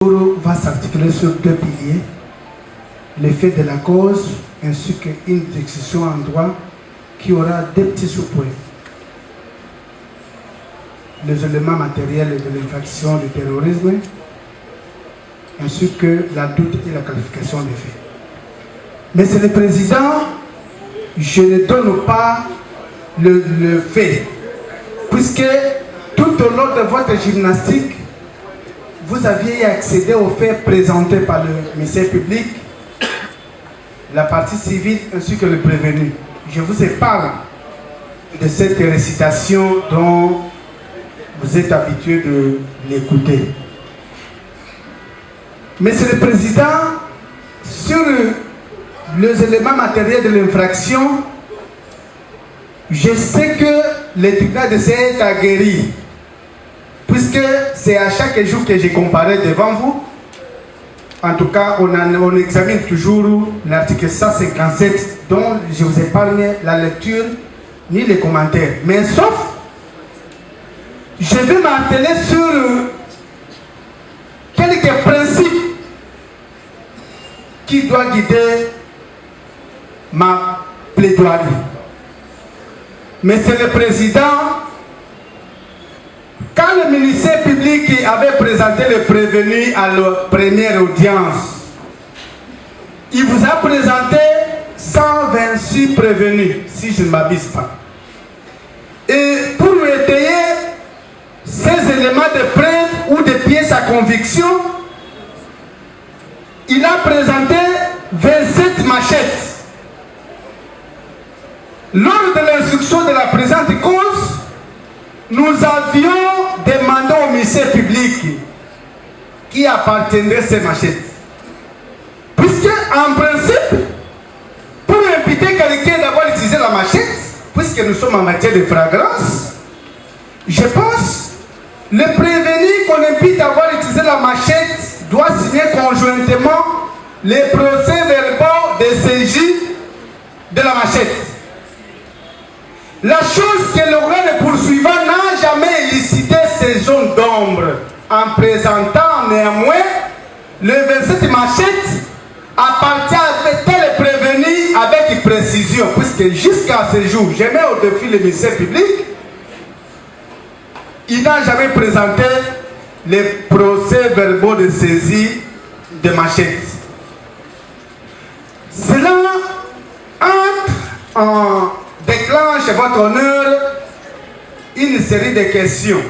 Va s'articuler sur deux piliers, le fait de la cause ainsi qu'une discussion en droit qui aura deux petits sous-points. Les éléments matériels de l'infraction du terrorisme ainsi que la doute et la qualification des faits. Monsieur le Président, je ne donne pas le fait, puisque tout au long de votre gymnastique, vous aviez accédé aux faits présentés par le ministère public, la partie civile ainsi que le prévenu. Je vous épargne de cette récitation dont vous êtes habitué de l'écouter. Monsieur le Président, sur les éléments matériels de l'infraction, je sais que le tribunal de CA est aguerri, puisque c'est à chaque jour que j'ai comparé devant vous. En tout cas, on examine toujours l'article 157 dont je vous épargne la lecture ni les commentaires. Mais sauf, je vais m'atteler sur quelques principes qui doivent guider ma plaidoirie. Monsieur le Président, quand le ministère public avait présenté le prévenu à la première audience, il vous a présenté 126 prévenus, si je ne m'abuse pas. Et pour étayer ces éléments de preuve ou de pièces à conviction, il a présenté 27 machettes. Lors de l'instruction de la présente cause, nous avions demandé au ministère public qui appartiendrait ces machettes. Puisque, en principe, pour imputer quelqu'un d'avoir utilisé la machette, puisque nous sommes en matière de flagrance, je pense le prévenu qu'on impute d'avoir utilisé la machette doit signer conjointement les procès-verbaux de saisie de la machette. La chose que le poursuivant n'a jamais élucidé ces zones d'ombre en présentant néanmoins le 27 machettes appartient à tel prévenu avec précision, puisque jusqu'à ce jour, je mets au défi le ministère public, il n'a jamais présenté les procès-verbaux de saisie de machettes. Cela entre en déclenche votre honneur une série de questions.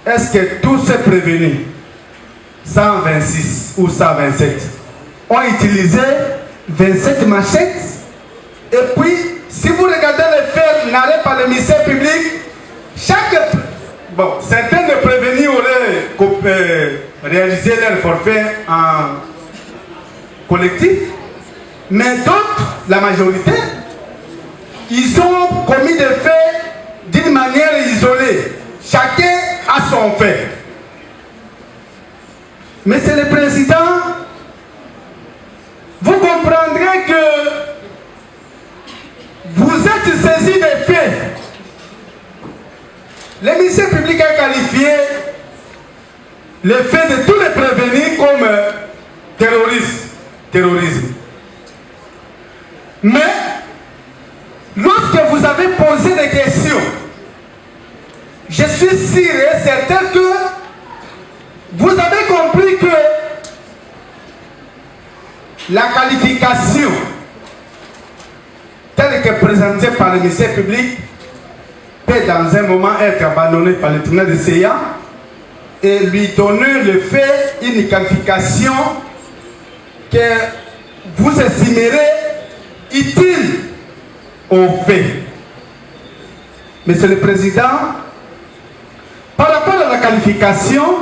Est-ce que tous ces prévenus, 126 ou 127, ont utilisé 27 machettes? Et puis, si vous regardez les faits narrés par le ministère public, certains des prévenus auraient réalisé leur forfait en collectif, mais d'autres, la majorité, ils ont commis des faits d'une manière isolée. Chacun a son fait. Monsieur le Président, vous comprendrez que vous êtes saisi des faits. Le ministère public a qualifié le fait de tous les prévenus comme terrorisme. Mais lorsque vous avez posé des questions, je suis sûr et certain que vous avez compris que la qualification telle que présentée par le ministère public peut dans un moment être abandonnée par le tribunal de CA et lui donner le fait, une qualification que vous estimerez utile au fait. Monsieur le Président, par rapport à la qualification,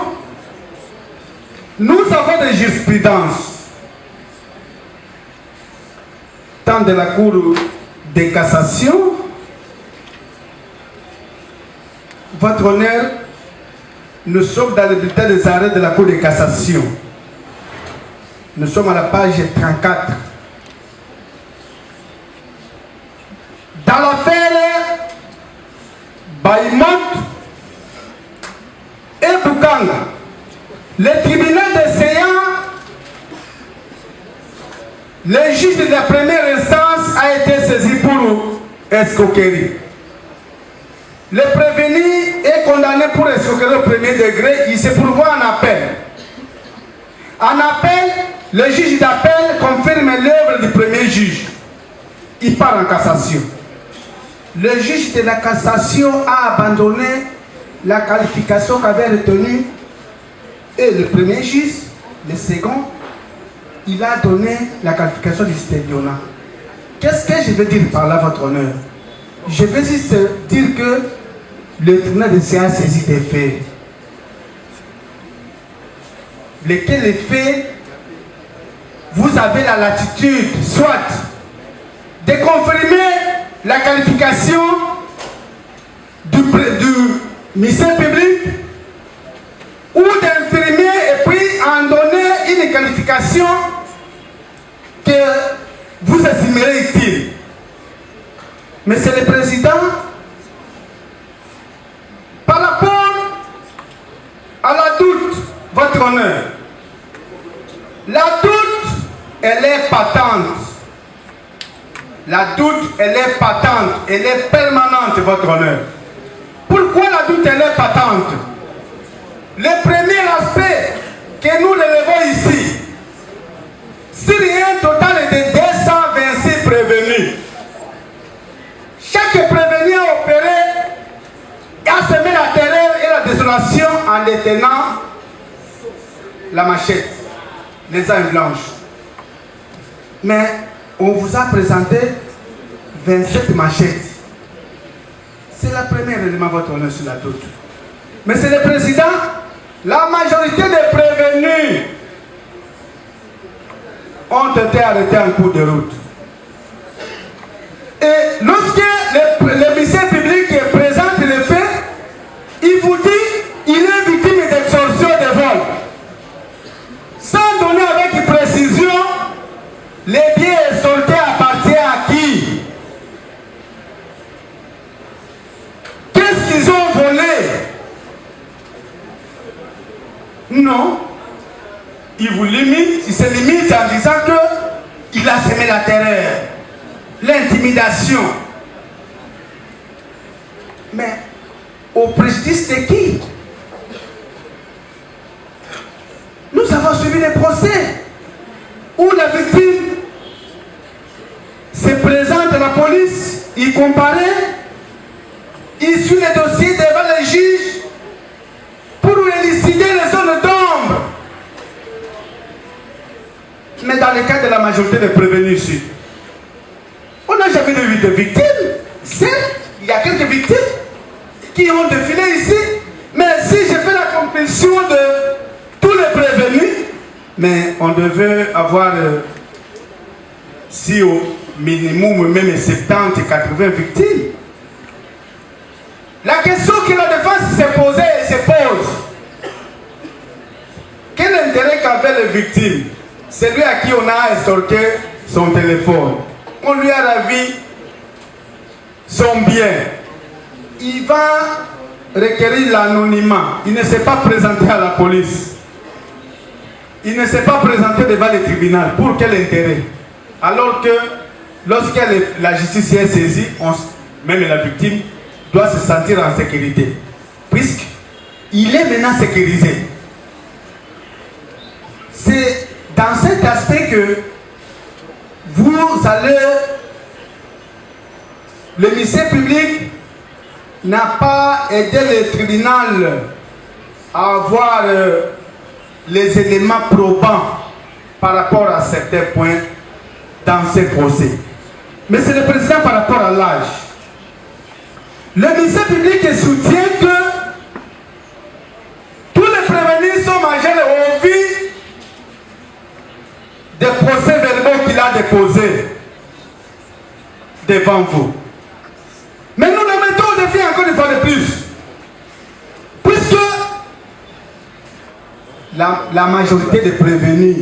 nous avons des jurisprudences, tant de la Cour de cassation, votre honneur, nous sommes dans le bulletin des arrêts de la Cour de cassation. Nous sommes à la page 34. Dans l'affaire Baïmont et Boukanga, le tribunal de le juge de la première instance a été saisi pour escroquerie. Le prévenu est condamné pour escroquerie au premier degré, il se pourvoit en appel. En appel, le juge d'appel confirme l'œuvre du premier juge. Il part en cassation. Le juge de la cassation a abandonné la qualification qu'avait retenue et le premier juge, le second, il a donné la qualification du stédiona. Qu'est-ce que je veux dire par là, votre honneur? Je veux juste dire que le tribunal de CA a saisi des faits. Lesquels les faits, vous avez la latitude, soit de confirmer la qualification du ministère public ou d'infirmer et puis en donner une qualification que vous estimerez utile. Monsieur le Président, par rapport à la doute, votre honneur, la doute, elle est patente. La doute, elle est patente, elle est permanente, votre honneur. Pourquoi la doute, elle est patente? Le premier aspect que nous relevons ici, s'il y a un total de 226 prévenus, chaque prévenu a opéré et a semé la terreur et la désolation en détenant la machette, les armes blanches. Mais on vous a présenté 27 machettes. C'est la première élément, votre honneur, sur la doute. Monsieur le Président, la majorité des prévenus ont été arrêtés en cours de route. Et lorsque le ministère public présente les faits, il vous dit qu'il est victime d'extorsion de vol. Sans donner avec précision, les biens extorqués appartiennent à qui? Qu'est-ce qu'ils ont volé? Non. Il vous limite, il se limite en disant qu'il a semé la terreur, l'intimidation. Mais au préjudice de qui? Nous avons suivi les procès où la victime se présente à la police, il comparaît, il suit les dossiers devant les juges pour élucider les zones d'ombre. Mais dans le cas de la majorité des prévenus ici, on n'a jamais vu de victimes. Certes, il y a quelques victimes qui ont défilé ici, mais si je fais la compétition de tous les prévenus, mais on devait avoir, si au minimum, même 70 et 80 victimes. La question que la défense s'est posée et se pose, quel intérêt qu'avaient les victimes? Celui à qui on a estorqué son téléphone, on lui a ravi son bien. Il va requérir l'anonymat. Il ne s'est pas présenté à la police. Il ne s'est pas présenté devant le tribunal. Pour quel intérêt? Alors que lorsque la justice est saisie, même la victime doit se sentir en sécurité. Puisqu'il est maintenant sécurisé. C'est dans cet aspect que vous allez... Le ministère public n'a pas aidé le tribunal à avoir les éléments probants par rapport à certains points dans ces procès. Mais c'est le président par rapport à l'âge. Le ministère public soutient que tous les prévenus sont majeurs au vu des procès verbaux qu'il a déposés devant vous. Mais nous le mettons au défi encore une fois de plus. Puisque la majorité des prévenus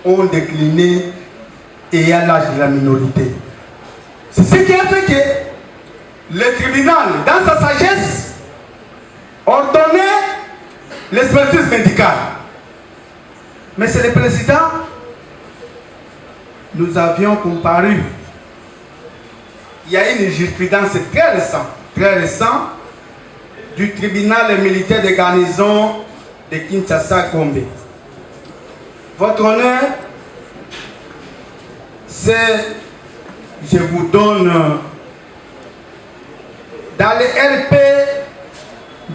ont décliné et à l'âge de la minorité. C'est ce qui a fait que le tribunal, dans sa sagesse, ordonnait l'expertise médicale. Mais c'est le président, nous avions comparu. Il y a une jurisprudence très récente, du tribunal militaire de garnison de Kinshasa-Gombe. Votre honneur, c'est, je vous donne, dans les RP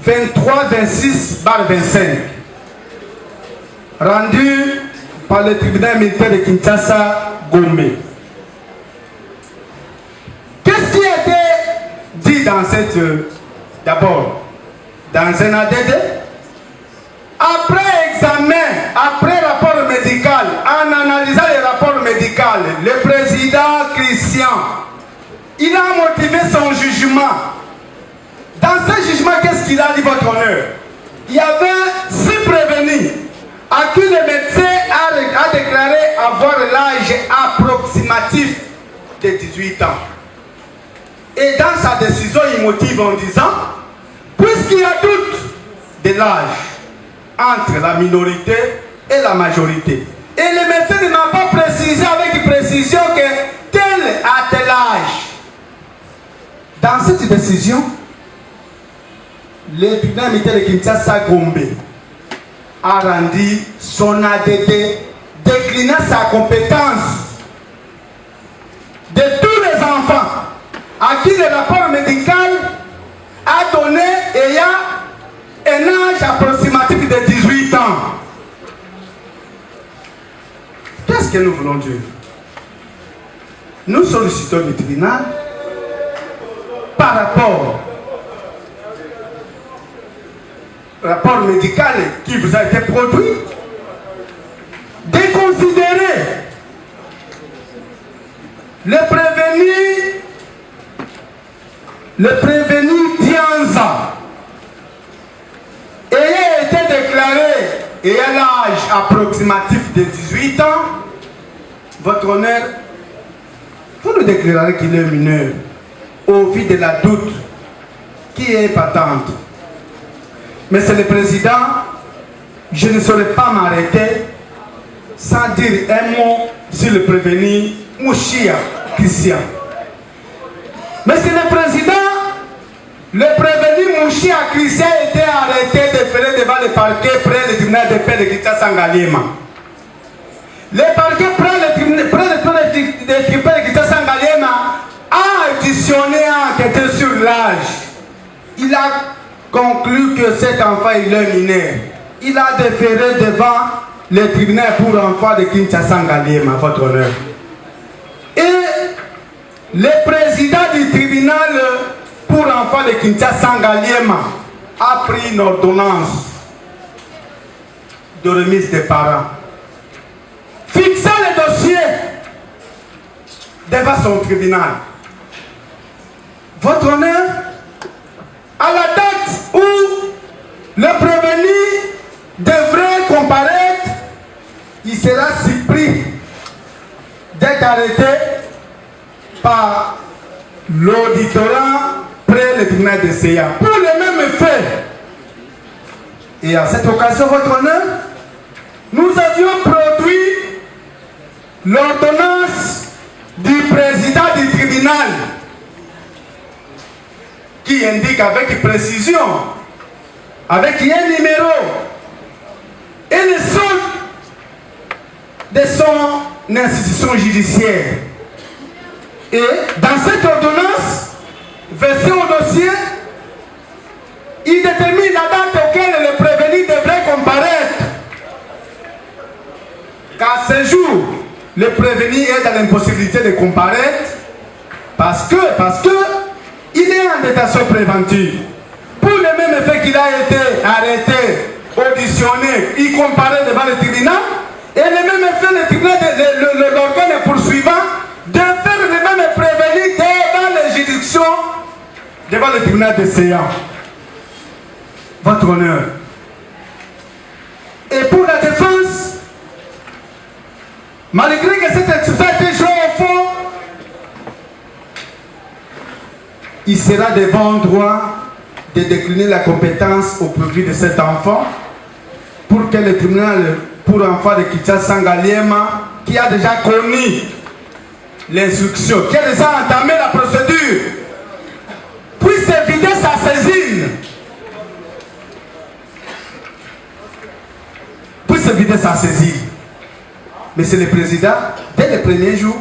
23-26/25, rendu par le tribunal militaire de Kinshasa-Gombe. Qu'est-ce qui a été dit dans cette... D'abord, dans un ADD, après examen, après rapport médical, en analysant les rapports médicaux, le président Christian, il a motivé son jugement. Dans ce jugement, qu'est-ce qu'il a dit, votre honneur? Il y avait 6 prévenus à qui le médecin a déclaré avoir l'âge approximatif de 18 ans. Et dans sa décision, il motive en disant, puisqu'il y a doute de l'âge entre la minorité et la majorité, et le médecin ne m'a pas précisé avec précision que tel a tel âge. Dans cette décision, le tribunal militaire de Kinshasa-Gombe a rendu son ADD déclinant sa compétence de tous les enfants à qui le rapport médical a donné ayant un âge approximatif de 18 ans. Qu'est-ce que nous voulons dire? Nous sollicitons le tribunal par rapport au rapport médical qui vous a été produit, de considérer le prévenu Dianza ayant été déclaré ayant l'âge approximatif de 18 ans, votre honneur, vous nous déclarez qu'il est mineur au vu de la doute qui est patente. Monsieur le Président, je ne saurais pas m'arrêter sans dire un mot sur le prévenu Mouchia Christian. Monsieur le Président, le prévenu Mouchia Christian a été arrêté de faire devant le parquet près du tribunal de paix de Kinshasa-Ngaliema. Le parquet près du tribunal de Kinshasa-Ngaliema a auditionné, a enquêté sur l'âge. Il a conclu que cet enfant il est mineur. Il a déféré devant le tribunal pour enfants de Kinshasa-Ngaliema, votre honneur. Et le président du tribunal pour enfants de Kinshasa-Ngaliema a pris une ordonnance de remise des parents, fixant le dossier devant son tribunal. Votre honneur, à la date où le prévenu devrait comparaître, il sera surpris d'être arrêté par l'auditorat près le tribunal de CA pour le même effet. Et à cette occasion, votre honneur, nous avions produit l'ordonnance du président du tribunal qui indique avec précision, avec un numéro et le solde de son institution judiciaire. Et dans cette ordonnance, versée au dossier, il détermine la date auquel le prévenu devrait comparaître. Qu'à ce jour, le prévenu est dans l'impossibilité de comparaître parce que il est en détention préventive. Pour le même effet qu'il a été arrêté, auditionné, il comparaît devant le tribunal, et le même effet, le tribunal, l'organe poursuivant, de faire le même prévenu devant les juridictions, devant le tribunal de séance. Votre honneur. Et pour la défense, malgré que cette exercice a été joué au fond, il sera de bon droit de décliner la compétence au profit de cet enfant pour que le tribunal pour enfants de Kinshasa-Ngaliema, qui a déjà connu l'instruction, qui a déjà entamé la procédure, puisse vider sa saisine. Puisse vider sa saisine. Monsieur le Président, dès le premier jour,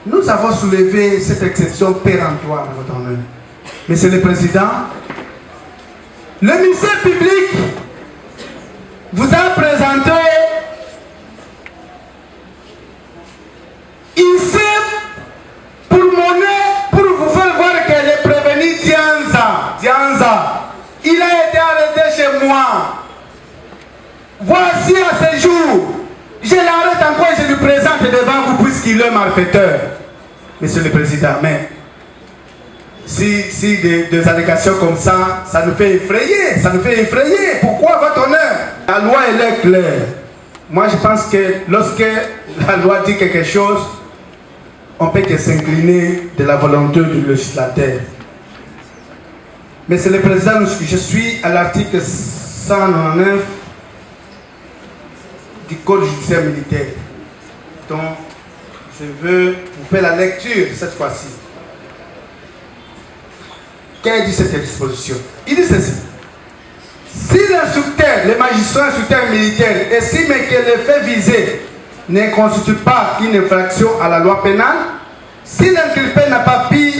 nous avons soulevé cette exception péremptoire à votre honneur. Monsieur le Président, le ministère public vous a présenté ici pour vous faire voir que le prévenu Dianza, il a été arrêté chez moi. Voici à ce jour, je l'arrête encore et je lui présente devant vous puisqu'il est malfaiteur. Monsieur le Président, mais si des allégations comme ça nous fait effrayer, Pourquoi, votre honneur? La loi, elle est claire. Moi, je pense que lorsque la loi dit quelque chose, on peut que s'incliner de la volonté du législateur. Monsieur le Président, je suis à l'article 199 du Code judiciaire militaire. Donc, je veux vous faire la lecture cette fois-ci. Qu'est-ce dit cette disposition? Il dit ceci. Si l'instructeur, le magistrat instructeur militaire estime que le fait visé ne constitue pas une infraction à la loi pénale, si l'inculpé n'a pas pu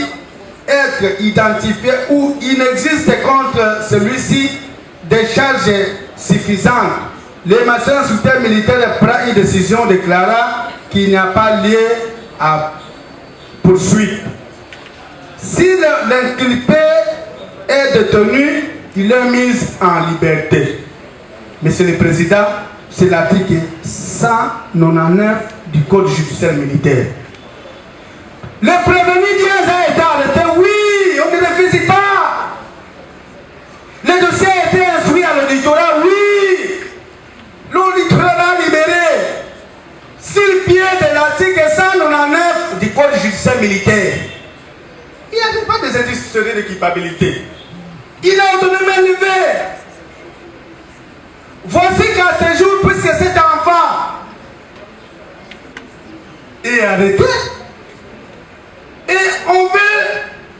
être identifié ou il n'existe contre celui-ci des charges suffisantes, le magistrat instructeur militaire prend une décision déclarant qu'il n'y a pas lieu à poursuite. Si l'inculpé est détenu, il est mis en liberté. Monsieur le Président, c'est l'article 199 du Code judiciaire militaire. Le prévenu Diaz a été arrêté, oui, on ne le refuse pas. Le dossier a été instruit à l'auditorat, oui. L'auditorat l'a libéré. Sur le pied de l'article 199 du Code judiciaire militaire. Il n'y avait pas des indices de culpabilité. Il a autonomie élevée. Voici qu'à ce jour, puisque cet enfant est arrêté, et on veut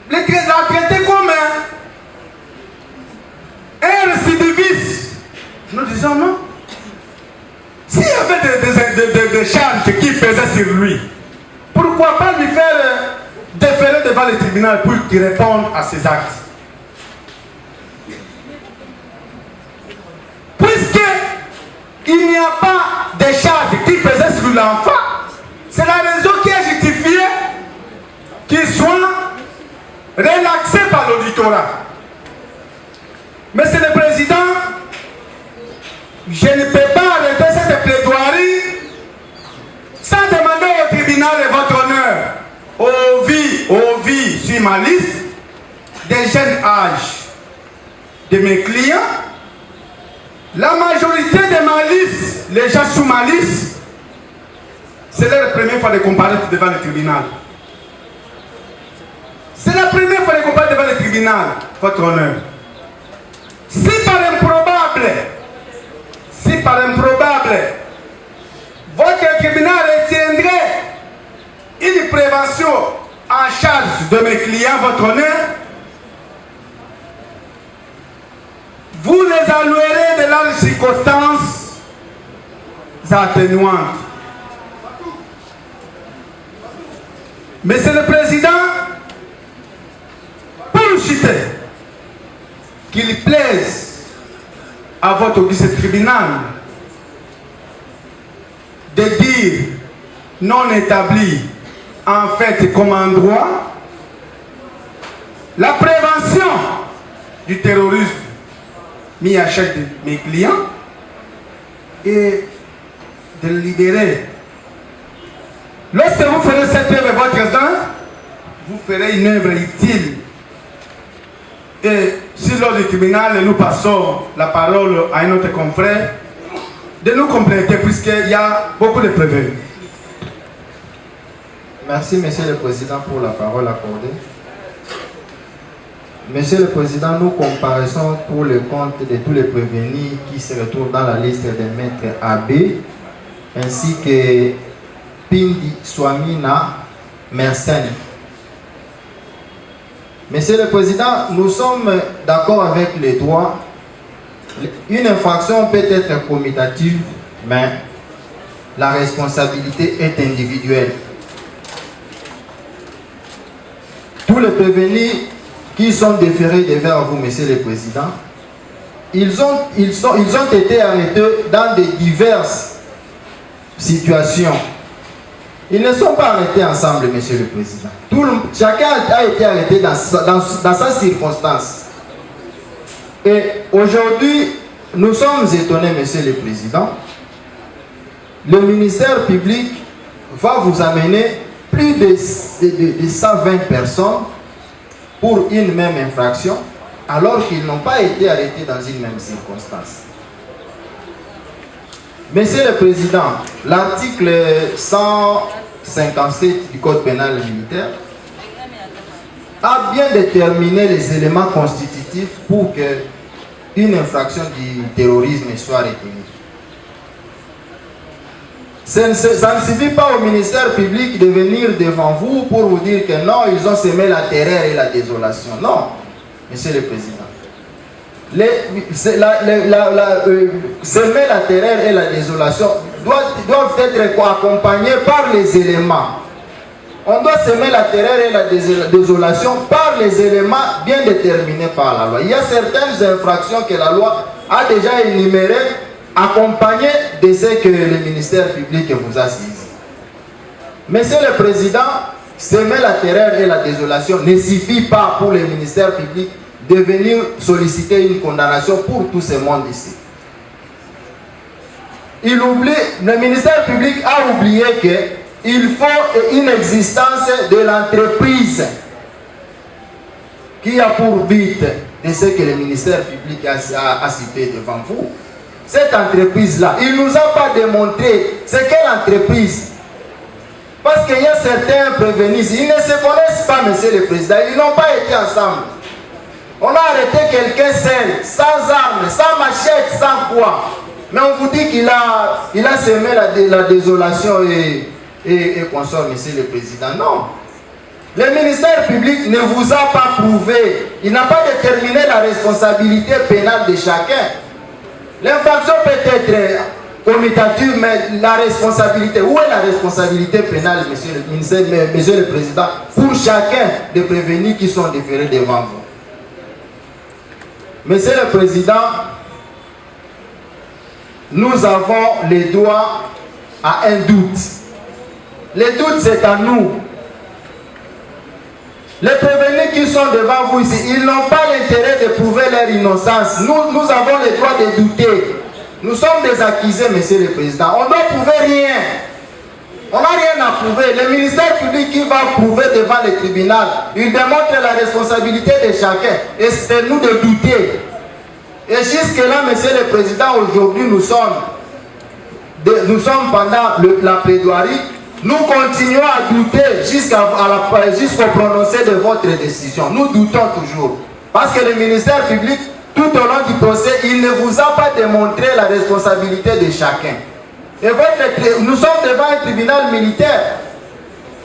la traiter comme un récidiviste. Nous disons non. S'il y avait des charges qui pesaient sur lui, pourquoi pas lui faire déférer devant le tribunal pour qu'il réponde à ses actes? Puisqu'il n'y a pas de charges qui pesaient sur l'enfant, c'est la raison qui est justifiée qu'il soit relaxé par l'auditorat. Monsieur le Président, je ne peux pas arrêter cette plaidoirie sans demander au tribunal de votre honneur, au vie sur ma liste, des jeunes âges de mes clients. La majorité de ma liste, les gens sous ma liste, c'est la première fois de comparaître devant le tribunal. C'est la première fois de comparaître devant le tribunal, votre honneur. Si par improbable, votre tribunal retiendrait une prévention en charge de mes clients, votre honneur, vous les allouerez de leurs circonstances atténuantes. Monsieur le Président, pour chuter, qu'il plaise à votre vice-tribunal de dire non établi en fait comme en droit la prévention du terrorisme mis à charge de mes clients et de le libérer. Lorsque vous ferez cette œuvre, votre président, vous ferez une œuvre utile. Et si lors du tribunal, nous passons la parole à un autre confrère, de nous compléter, puisqu'il y a beaucoup de prévenus. Merci, Monsieur le Président, pour la parole accordée. Monsieur le Président, nous comparaissons pour le compte de tous les prévenus qui se retrouvent dans la liste des maîtres AB, ainsi que Pindi Swamina Mersenne. Monsieur le Président, nous sommes d'accord avec les droits. Une infraction peut être commutative, mais la responsabilité est individuelle. Tous les prévenus qui sont déférés devant vous, Monsieur le Président, ils ont été arrêtés dans de diverses situations. Ils ne sont pas arrêtés ensemble, Monsieur le Président. Chacun a été arrêté dans sa circonstance. Et aujourd'hui, nous sommes étonnés, Monsieur le Président. Le ministère public va vous amener plus de 120 personnes pour une même infraction, alors qu'ils n'ont pas été arrêtés dans une même circonstance. Monsieur le Président, l'article 157 du Code pénal militaire a bien déterminé les éléments constitutifs pour que une infraction du terrorisme soit retenue. Ça ne suffit pas au ministère public de venir devant vous pour vous dire que non, ils ont semé la terreur et la désolation. Non, Monsieur le Président. Semer la terreur et la désolation doivent être accompagnés par les éléments. On doit semer la terreur et la désolation par les éléments bien déterminés par la loi. Il y a certaines infractions que la loi a déjà énumérées, accompagnées de ce que le ministère public vous a saisi. Monsieur le Président, semer la terreur et la désolation ne suffit pas pour le ministère public de venir solliciter une condamnation pour tout ce monde ici. Le ministère public a oublié qu'il faut une existence de l'entreprise qui a pour but de ce que le ministère public a cité devant vous. Cette entreprise-là, il ne nous a pas démontré c'est quelle entreprise. Parce qu'il y a certains prévenus, ils ne se connaissent pas, Monsieur le Président, ils n'ont pas été ensemble. On a arrêté quelqu'un seul, sans armes, sans machette, sans quoi. Mais on vous dit qu'il a semé la désolation et consort, Monsieur le Président. Non. Le ministère public ne vous a pas prouvé. Il n'a pas déterminé la responsabilité pénale de chacun. L'infraction peut être commutative, mais la responsabilité, où est la responsabilité pénale, Monsieur le Président, pour chacun des prévenus qui sont déférés devant vous? Monsieur le Président, nous avons le droit à un doute. Le doute, c'est à nous. Les prévenus qui sont devant vous ici, ils n'ont pas l'intérêt de prouver leur innocence. Nous avons le droit de douter. Nous sommes des accusés, Monsieur le Président. On ne doit prouver rien. On n'a rien à prouver. Le ministère public qui va prouver devant le tribunal, il démontre la responsabilité de chacun. Et c'est nous de douter. Et jusque-là, Monsieur le Président, aujourd'hui, nous sommes pendant la plaidoirie. Nous continuons à douter jusqu'au prononcé de votre décision. Nous doutons toujours. Parce que le ministère public, tout au long du procès, il ne vous a pas démontré la responsabilité de chacun. Et nous sommes devant un tribunal militaire.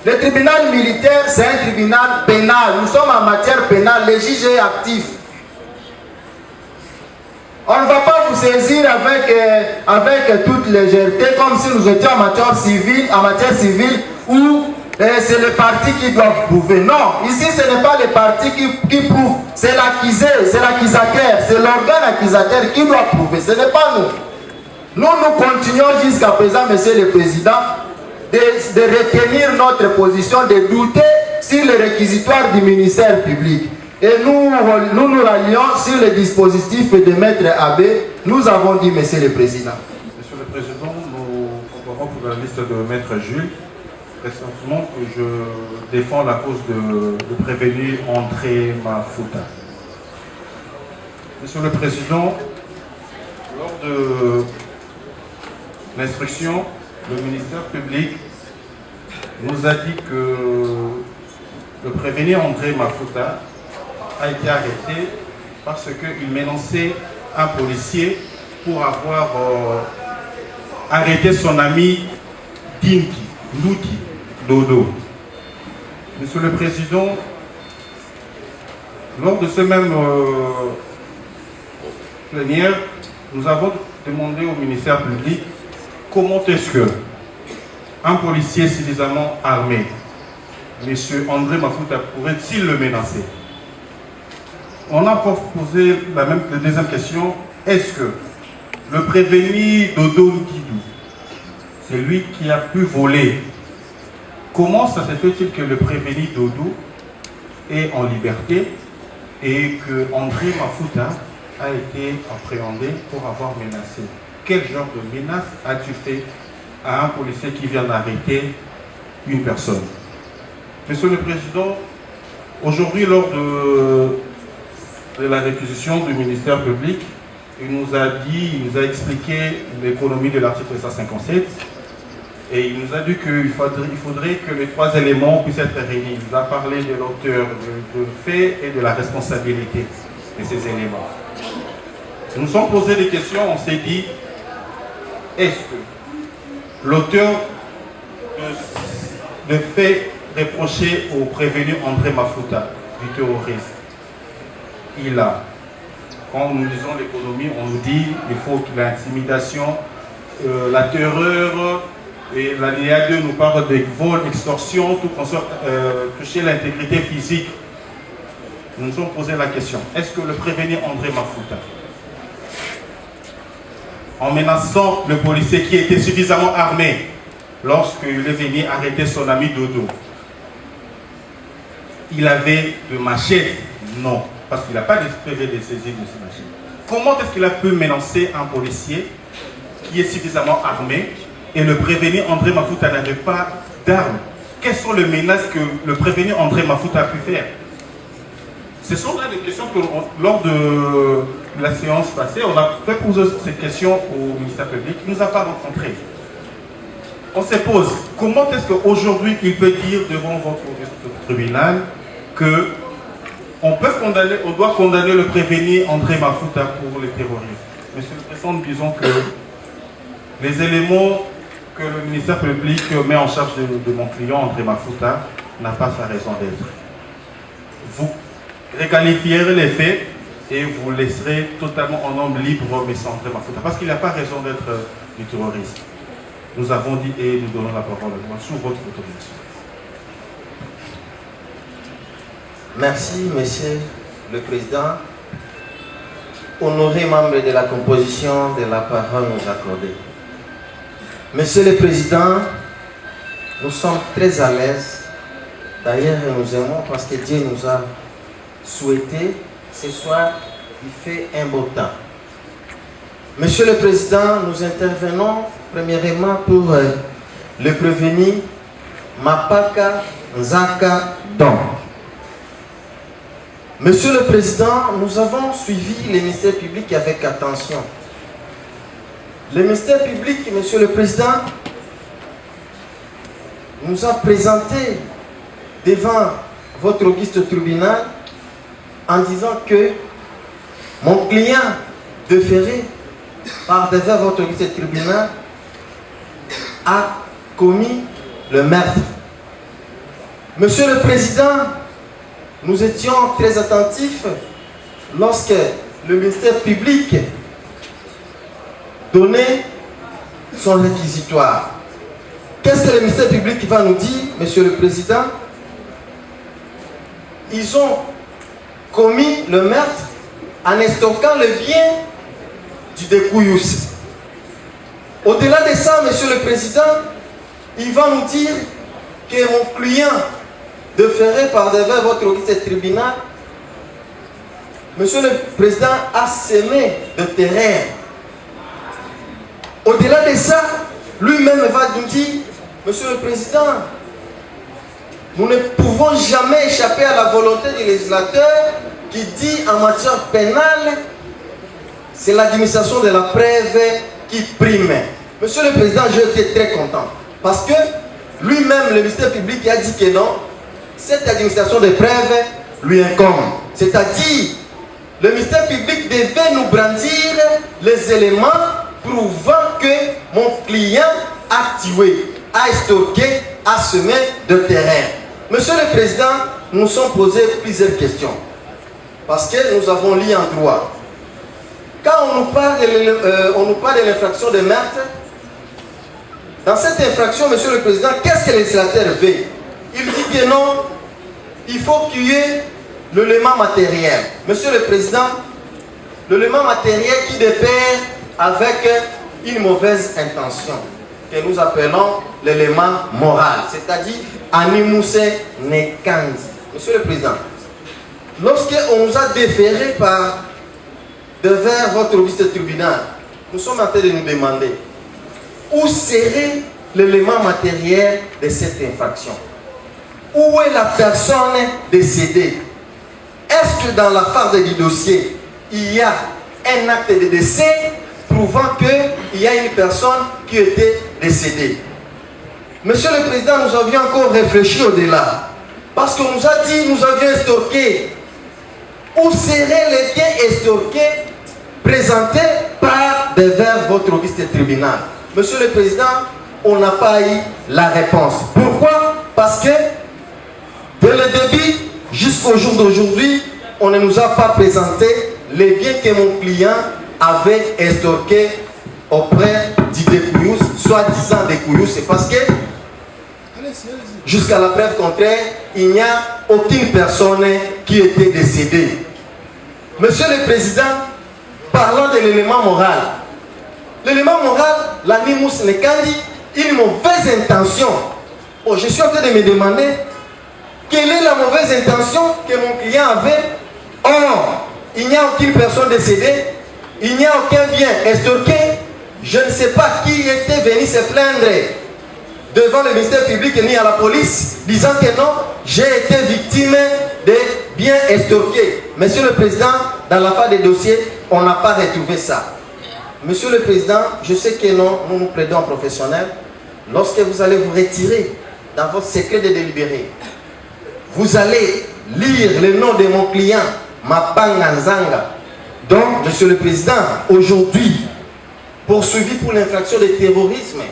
Le tribunal militaire, c'est un tribunal pénal. Nous sommes en matière pénale. Le juge est actif. On ne va pas vous saisir avec toute légèreté, comme si nous étions en matière civile où c'est le parti qui doit prouver. Non, ici ce n'est pas le parti qui prouve, c'est l'accusé, c'est l'accusateur, c'est l'organe accusateur qui doit prouver, ce n'est pas nous. Nous continuons jusqu'à présent, Monsieur le Président, de retenir notre position, de douter sur le réquisitoire du ministère public. Et nous rallions sur le dispositif de Maître Abbé. Nous avons dit, Monsieur le Président. Monsieur le Président, nous comparons pour la liste de Maître Jules. Précisément que je défends la cause de prévenu André Mafuta. Monsieur le Président, lors de l'instruction, le ministère public nous a dit que le prévenu André Mafuta a été arrêté parce qu'il menaçait un policier pour avoir arrêté son ami Dinki, Dodo. Monsieur le Président, lors de ce même plénière, nous avons demandé au ministère public comment est-ce que un policier suffisamment armé, M. André Mafouta, pourrait-il le menacer? On a posé la deuxième question, est-ce que le prévenu Dodo Nkidou, c'est lui qui a pu voler, comment ça se fait-il que le prévenu Dodo est en liberté et que André Mafouta a été appréhendé pour avoir menacé? Quel genre de menace as-tu fait à un policier qui vient d'arrêter une personne? Monsieur le Président, aujourd'hui, lors de la réquisition du ministère public, il nous a expliqué l'économie de l'article 157 et il nous a dit qu'il faudrait que les trois éléments puissent être réunis. Il nous a parlé de l'auteur de fait et de la responsabilité de ces éléments. Nous nous sommes posé des questions, on s'est dit, est-ce que l'auteur de fait reproché au prévenu André Mafouta du terrorisme, il a, quand nous disons l'économie, on nous dit qu'il faut que l'intimidation, la terreur, et l'alinéa 2 nous parle de vol, extorsion, tout consort, toucher l'intégrité physique. Nous nous sommes posé la question, est-ce que le prévenu André Mafouta, en menaçant le policier qui était suffisamment armé lorsqu'il est venu arrêter son ami Dodo, il avait de machette? Non, parce qu'il n'a pas prévu de saisir de ces machettes. Comment est-ce qu'il a pu menacer un policier qui est suffisamment armé et le prévenu André Mafouta n'avait pas d'armes? Quelles sont les menaces que le prévenu André Mafouta a pu faire? Ce sont là des questions que, lors de la séance passée, on a fait poser ces questions au ministère public. Il ne nous a pas rencontrés. On se pose, comment est-ce qu'aujourd'hui il peut dire devant votre tribunal que on doit condamner le prévenu André Mafouta pour le terrorisme? Monsieur le Président, nous disons que les éléments que le ministère public met en charge de mon client André Mafouta n'a pas sa raison d'être. Vous requalifierez les faits et vous laisserez totalement en homme libre M. André Mafouta, parce qu'il n'a pas raison d'être du terrorisme. Nous avons dit et nous donnons la parole sous votre autorisation. Merci, Monsieur le Président. Honorés membres de la composition de la parole nous accordée. Monsieur le Président, nous sommes très à l'aise. D'ailleurs, nous aimons parce que Dieu nous a souhaité. Ce soir, il fait un beau temps. Monsieur le Président, nous intervenons premièrement pour le prévenu Mapaka Nzaka Don. Monsieur le Président, nous avons suivi le ministère public avec attention. Le ministère public, Monsieur le Président, nous a présenté devant votre auguste tribunal en disant que mon client déféré par devant votre auguste tribunal a commis le meurtre. Monsieur le Président, nous étions très attentifs lorsque le ministère public donnait son réquisitoire. Qu'est-ce que le ministère public va nous dire, Monsieur le Président? Ils ont commis le meurtre en stockant le bien du Découyous. Au-delà de ça, Monsieur le Président, il va nous dire que mon client déféré par devant votre auguste tribunal, Monsieur le Président a semé de terrain. Au-delà de ça, lui-même va nous dire, Monsieur le Président, nous ne pouvons jamais échapper à la volonté du législateur qui dit en matière pénale, c'est l'administration de la preuve qui prime. Monsieur le Président, j'étais très content parce que lui-même, le ministère public, a dit que non, cette administration de preuve lui incombe. C'est-à-dire, le ministère public devait nous brandir les éléments prouvant que mon client a tué, a stocké, a semé de terrain. Monsieur le Président, nous nous sommes posé plusieurs questions. Parce que nous avons lu en droit. Quand on nous parle de l'infraction de meurtre, dans cette infraction, Monsieur le Président, qu'est-ce que le législateur veut? Il dit que non, il faut qu'il y ait l'élément matériel. Monsieur le Président, l'élément matériel qui dépaire avec une mauvaise intention, que nous appelons l'élément moral, c'est-à-dire animus necandi. Monsieur le Président, lorsqu'on nous a déféré devant votre auguste tribunal, nous sommes en train de nous demander où serait l'élément matériel de cette infraction? Où est la personne décédée? Est-ce que dans la phase du dossier, il y a un acte de décès prouvant qu'il y a une personne qui était décédée? Monsieur le Président, nous avions encore réfléchi au-delà. Parce qu'on nous a dit, nous avions estorqué. Où seraient les biens estorqués présentés devant votre auguste tribunal? Monsieur le Président, on n'a pas eu la réponse. Pourquoi? Parce que dès le début jusqu'au jour d'aujourd'hui, on ne nous a pas présenté les biens que mon client avait estorqués auprès du Découyous, soi-disant Découyous. C'est parce que jusqu'à la preuve contraire, il n'y a aucune personne qui était décédée. Monsieur le Président, parlons de l'élément moral. L'élément moral, l'animus necandi, une mauvaise intention. Oh, je suis en train de me demander quelle est la mauvaise intention que mon client avait. Or, il n'y a aucune personne décédée, il n'y a aucun bien estorqué. Je ne sais pas qui était venu se plaindre devant le ministère public ni à la police, disant que non, j'ai été victime de biens estorqués. Monsieur le Président, dans la phase des dossiers, on n'a pas retrouvé ça. Monsieur le Président, je sais que non, nous nous plaidons professionnels. Lorsque vous allez vous retirer dans votre secret de délibéré, vous allez lire le nom de mon client, Mapanga Nzanga. Donc, Monsieur le Président, aujourd'hui, poursuivi pour l'infraction de terrorisme,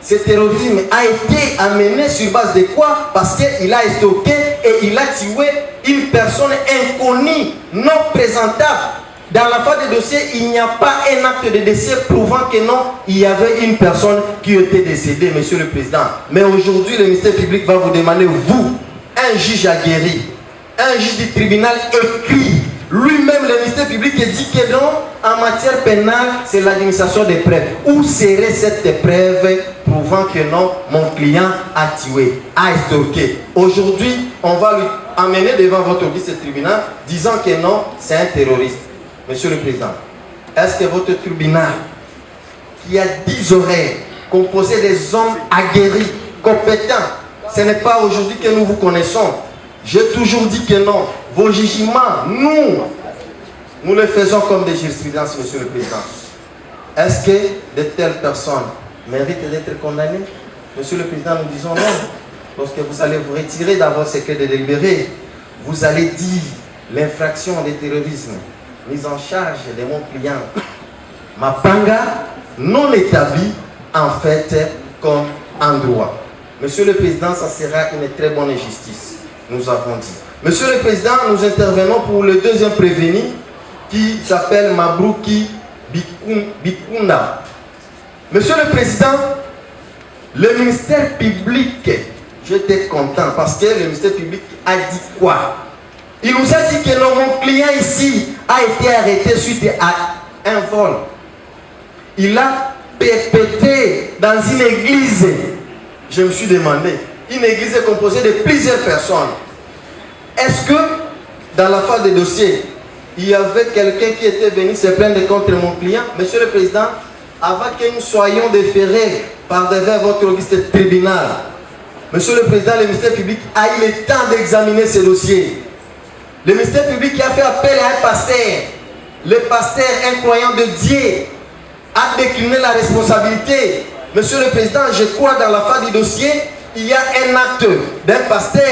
ce terrorisme a été amené sur base de quoi? Parce qu'il a estorqué et il a tué une personne inconnue, non présentable. Dans la phase de dossier, il n'y a pas un acte de décès prouvant que non, il y avait une personne qui était décédée, Monsieur le Président. Mais aujourd'hui, le ministère public va vous demander, vous, un juge aguerri, un juge du tribunal écrit, lui-même le ministère public dit que non, en matière pénale, c'est l'administration des preuves. Où serait cette preuve prouvant que non, mon client a tué, a estorqué? Aujourd'hui, on va lui amener devant votre auguste tribunal disant que non, c'est un terroriste. Monsieur le Président, est-ce que votre tribunal, qui a 10 oreilles, composé des hommes aguerris, compétents, ce n'est pas aujourd'hui que nous vous connaissons? J'ai toujours dit que non. Vos jugements, nous les faisons comme des jurisprudences, Monsieur le Président. Est-ce que de telles personnes méritent d'être condamnées? Monsieur le Président, nous disons non. Lorsque vous allez vous retirer dans votre secret de délibéré, vous allez dire l'infraction de terrorisme mise en charge de mon client Mapanga non établie en fait comme en droit. Monsieur le Président, ça sera une très bonne justice, nous avons dit. Monsieur le Président, nous intervenons pour le deuxième prévenu qui s'appelle Mabruki Bikunda. Monsieur le Président, le ministère public, j'étais content parce que le ministère public a dit quoi? Il nous a dit que non, mon client ici a été arrêté suite à un vol. Il a perpétré dans une église. Je me suis demandé, une église est composée de plusieurs personnes. Est-ce que dans la phase des dossiers, il y avait quelqu'un qui était venu se plaindre contre mon client? Monsieur le Président, avant que nous soyons déférés par devant votre auguste tribunal, Monsieur le Président, le ministère public a eu le temps d'examiner ce dossier. Le ministère public a fait appel à un pasteur. Le pasteur, un croyant de Dieu, a décliné la responsabilité. Monsieur le Président, je crois dans la phase du dossier, il y a un acte d'un pasteur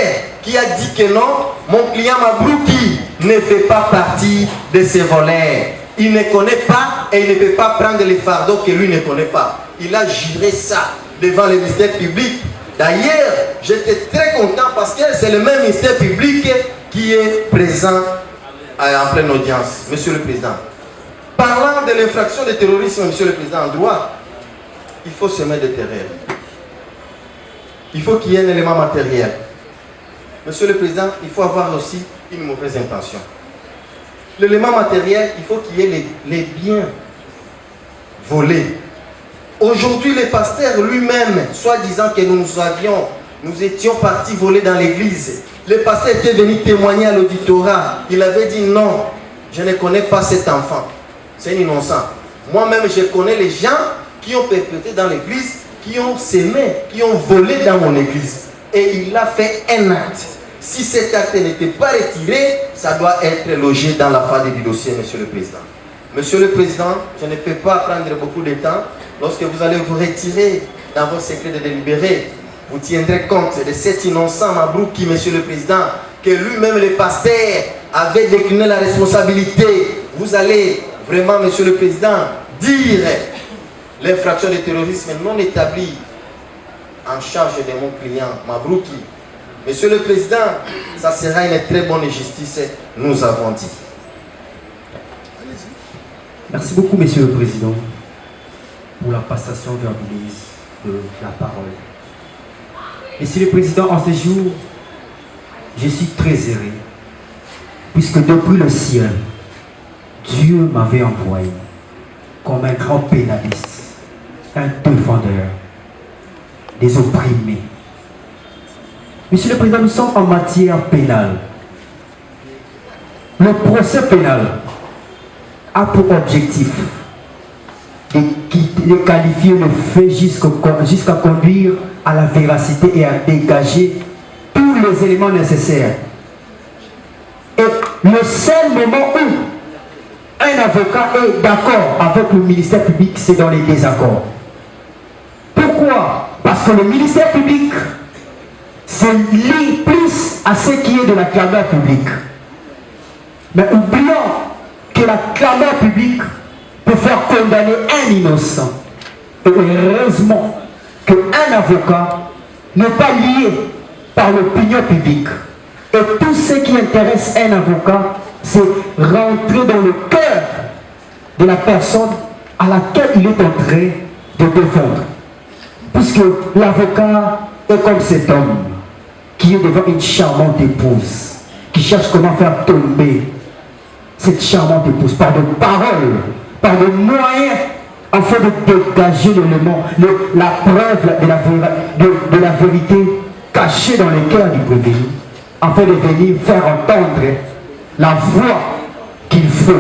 qui a dit que non, mon client Mabruki ne fait pas partie de ces voleurs. Il ne connaît pas et il ne peut pas prendre les fardeaux que lui ne connaît pas. Il a juré ça devant le ministère public D'ailleurs, j'étais très content parce que c'est le même ministère public qui est présent en pleine audience, Monsieur le Président. Parlant de l'infraction de terrorisme, Monsieur le Président, en droit, il faut semer des terrains. Il faut qu'il y ait un élément matériel. Monsieur le Président, il faut avoir aussi une mauvaise intention. L'élément matériel, il faut qu'il y ait les biens volés. Aujourd'hui, le pasteur lui-même, soi-disant que nous étions partis voler dans l'église. Le pasteur était venu témoigner à l'auditorat. Il avait dit non, je ne connais pas cet enfant. C'est un innocent. Moi-même, je connais les gens qui ont perpétré dans l'église, qui ont sémé, qui ont volé dans mon église. Et il a fait un acte. Si cet acte n'était pas retiré, ça doit être logé dans la phase du dossier, Monsieur le Président. Monsieur le Président, je ne peux pas prendre beaucoup de temps. Lorsque vous allez vous retirer dans vos secrets de délibéré, vous tiendrez compte de cet innocent Mabrouki, Monsieur le Président, que lui-même, le pasteur, avait décliné la responsabilité. Vous allez vraiment, Monsieur le Président, dire l'infraction de terrorisme non établie en charge de mon client Mabrouki. Monsieur le Président, ça sera une très bonne justice, nous avons dit. Merci beaucoup, Monsieur le Président, pour la passation verbalisée de la parole. Monsieur le Président, en ce jour, je suis très heureux, puisque depuis le ciel, Dieu m'avait envoyé comme un grand pénaliste, un défendeur des opprimés. Monsieur le Président, nous sommes en matière pénale. Le procès pénal a pour objectif de qualifier le fait jusqu'à conduire à la véracité et à dégager tous les éléments nécessaires. Et le seul moment où un avocat est d'accord avec le ministère public, c'est dans les désaccords. Pourquoi? Parce que le ministère public se lie plus à ce qui est de la clameur publique. Mais oublions que la clameur publique peut faire condamner un innocent. Et heureusement qu'un avocat n'est pas lié par l'opinion publique. Et tout ce qui intéresse un avocat, c'est rentrer dans le cœur de la personne à laquelle il est en train de défendre. Puisque l'avocat est comme cet homme qui est devant une charmante épouse, qui cherche comment faire tomber cette charmante épouse par de paroles, par de moyens, afin de dégager l'élément, la preuve de la vérité cachée dans le cœur du prévenu, afin de venir faire entendre la voix qu'il faut.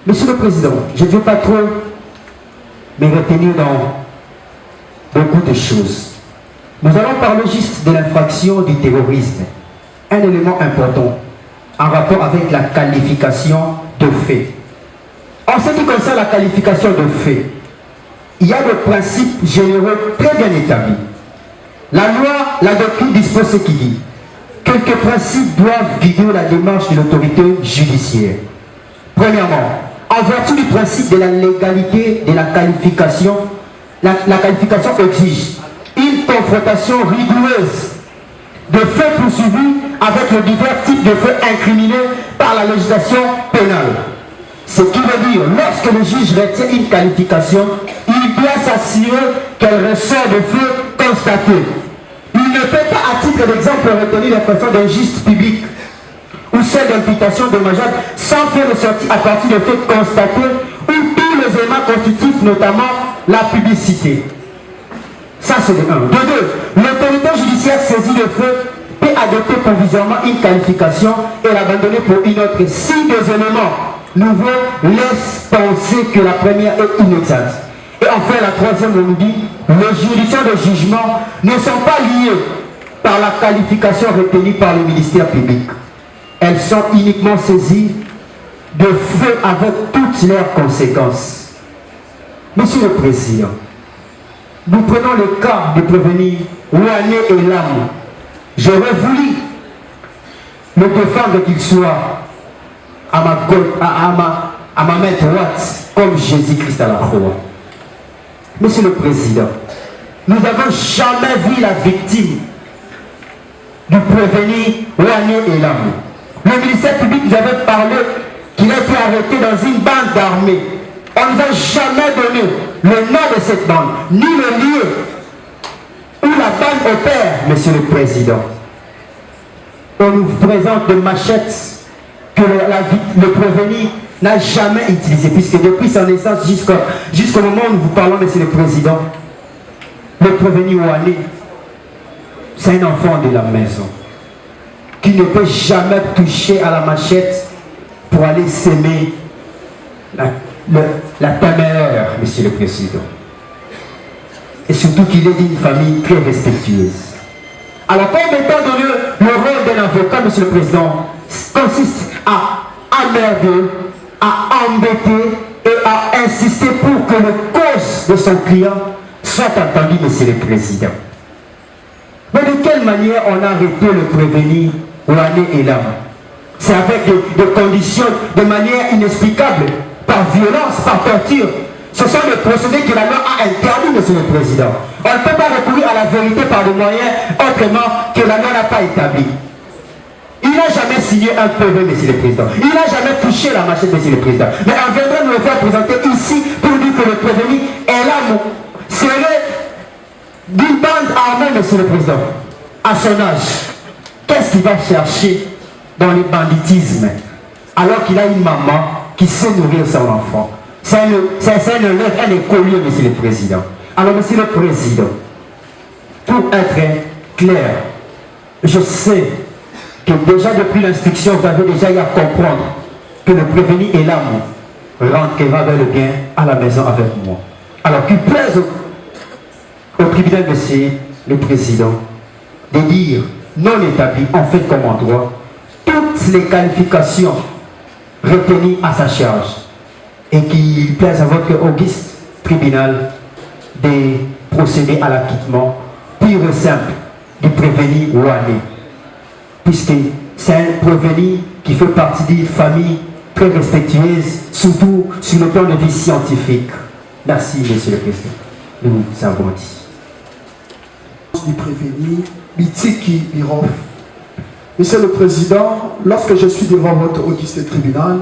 Monsieur le Président, je ne veux pas trop me retenir dans beaucoup de choses. Nous allons parler juste de l'infraction du terrorisme, un élément important en rapport avec la qualification de fait. En ce qui concerne la qualification de fait, il y a des principes généraux très bien établis. La loi, la doctrine dispose ce qui dit. Quelques principes doivent guider la démarche de l'autorité judiciaire. Premièrement, en vertu du principe de la légalité de la qualification, la qualification exige une confrontation rigoureuse de faits poursuivis avec les divers types de faits incriminés par la législation pénale. Ce qui veut dire, lorsque le juge retient une qualification, il doit s'assurer qu'elle ressort de faits constatés. Il ne peut pas, à titre d'exemple, retenir l'infraction d'injustice publique ou celle d'imputation dommageable sans faire ressortir à partir de faits constatés ou tous les éléments constitutifs, notamment la publicité. Ça, c'est de 1. De 2, l'autorité judiciaire saisie de fait peut adopter provisoirement une qualification et l'abandonner pour une autre si des éléments nouveaux laissent penser que la première est inexacte. Et enfin, la troisième, on nous dit, les juridictions de jugement ne sont pas liées par la qualification retenue par le ministère public. Elles sont uniquement saisies de faits avec toutes leurs conséquences. Monsieur le Président, nous prenons le cas de prévenir Ouané et Lam. J'aurais voulu me défendre qu'il soit à ma main droite comme Jésus-Christ à la croix. Monsieur le Président, nous n'avons jamais vu la victime du prévenu Wane Elam. Le ministère public nous avait parlé qu'il a été arrêté dans une bande d'armée. On ne nous a jamais donné le nom de cette bande, ni le lieu où la bande opère, Monsieur le Président. On nous présente des machettes que le prévenu n'a jamais utilisées, puisque depuis son naissance jusqu'au moment où nous vous parlons, Monsieur le Président, le prévenu Wane, c'est un enfant de la maison qui ne peut jamais toucher à la machette pour aller s'aimer la téméraire, Monsieur le Président. Et surtout qu'il est d'une famille très respectueuse. Alors, comme étant donné le rôle d'un avocat, Monsieur le Président, consiste à emmerder, à embêter et à insister pour que le cause de son client soit entendu, Monsieur le Président. Mais de quelle manière on a arrêté le prévenu Wane Elam? C'est avec des conditions, de manière inexplicable, par violence, par torture. Ce sont des procédés que la loi a interdits, Monsieur le Président. On ne peut pas recourir à la vérité par des moyens autrement que la loi n'a pas établi. Il n'a jamais signé un PV, Monsieur le Président. Il n'a jamais touché la machette, Monsieur le Président. Mais on viendrait nous le faire présenter ici pour dire que le prévenu Elam serait d'une bande armée, Monsieur le Président. À son âge, qu'est-ce qu'il va chercher dans le banditisme alors qu'il a une maman qui sait nourrir son enfant? C'est un élève, un écolier, Monsieur le Président. Alors, Monsieur le Président, pour être clair, je sais que déjà depuis l'instruction, vous avez déjà eu à comprendre que le prévenu est là, rentrera bel et bien à la maison avec moi. Alors qu'il plaise au tribunal, Monsieur le Président, de dire non établi, en fait comme en droit, toutes les qualifications retenues à sa charge, et qu'il plaise à votre auguste tribunal de procéder à l'acquittement pur et simple du prévenu Wane, puisque c'est un prévenu qui fait partie d'une famille très respectueuse, surtout sur le plan de vie scientifique. Merci, Monsieur le Président. Nous avons dit. Du prévenu Bitiki Birov. Monsieur le Président, lorsque je suis devant votre auguste tribunal,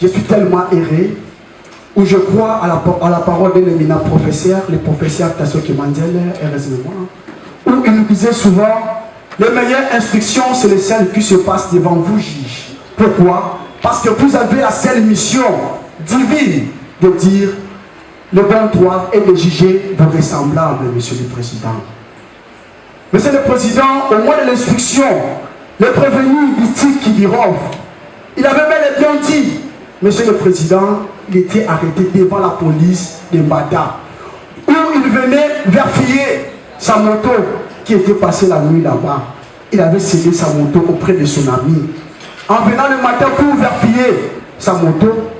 je suis tellement erré, où je crois à la parole d'un éminent professeur, le professeur Tassoki Mandela, heureusement, où il nous disait souvent, les meilleures instructions, c'est les celles qui se passent devant vous, juge. Pourquoi? Parce que vous avez la seule mission divine de dire le bon droit et de juger vos ressemblables, Monsieur le Président. Monsieur le Président, au mois de l'instruction, le prévenu Bitiki Birov, il avait bel et bien dit, Monsieur le Président, il était arrêté devant la police de Mbada, où il venait vérifier sa moto qui était passée la nuit là-bas. Il avait cédé sa moto auprès de son ami. En venant le matin pour vérifier sa moto,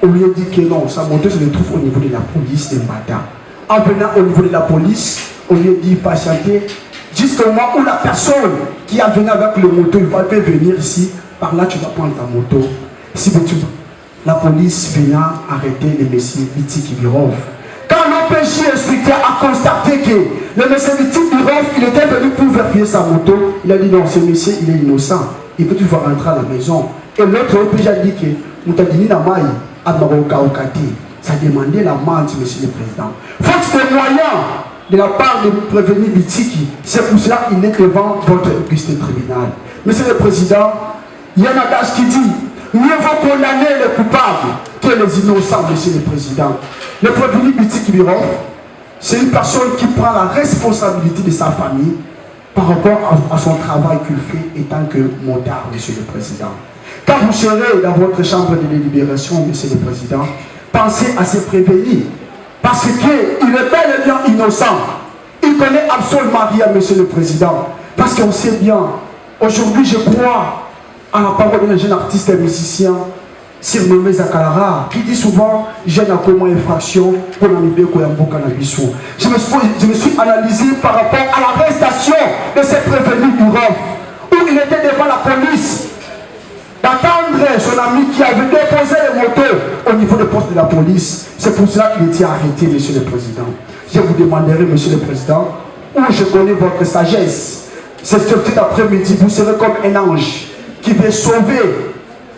on lui a dit que non, sa moto se trouve au niveau de la police de Mbada. En venant au niveau de la police, on lui a dit patienter jusqu'au moment où la personne qui a venu avec le moto, il va venir ici, par là tu vas prendre ta moto. Si tu la police vient arrêter le monsieur Bitiki Birov. Quand l'OPJ instructeur a constaté que le monsieur Bitiki Birov, il était venu pour vérifier sa moto, il a dit non, ce monsieur il est innocent, il peut toujours rentrer à la maison. Et l'autre OPJ a dit que Moutadini Namaï a Okati. Ça demandait la menthe, Monsieur le Président. Faute de moyens de la part de prévenu Bitiki, c'est pour cela qu'il est devant votre auguste tribunal. Monsieur le Président, il y a un adage qui dit mieux vaut condamner les coupables que les innocents, Monsieur le Président. Le prévenu Bitiki Birov, c'est une personne qui prend la responsabilité de sa famille par rapport à son travail qu'il fait étant que motard, Monsieur le Président. Quand vous serez dans votre chambre de délibération, Monsieur le Président, pensez à se prévenir. Parce qu'il est bel et bien innocent. Il connaît absolument rien, Monsieur le Président. Parce qu'on sait bien, aujourd'hui je crois à la parole d'un jeune artiste et musicien, surnommé Zakalara, qui dit souvent jeune à comment infraction pour l'enlever Koyambo Cannabisou. Je me suis analysé par rapport à l'arrestation de ce prévenu Birov, où il était devant la police d'attendre son ami qui avait déposé le moteur au niveau du poste de la police. C'est pour cela qu'il était arrêté, Monsieur le Président. je vous demanderai, Monsieur le Président, où je connais votre sagesse. Cet après-midi, vous serez comme un ange qui vient sauver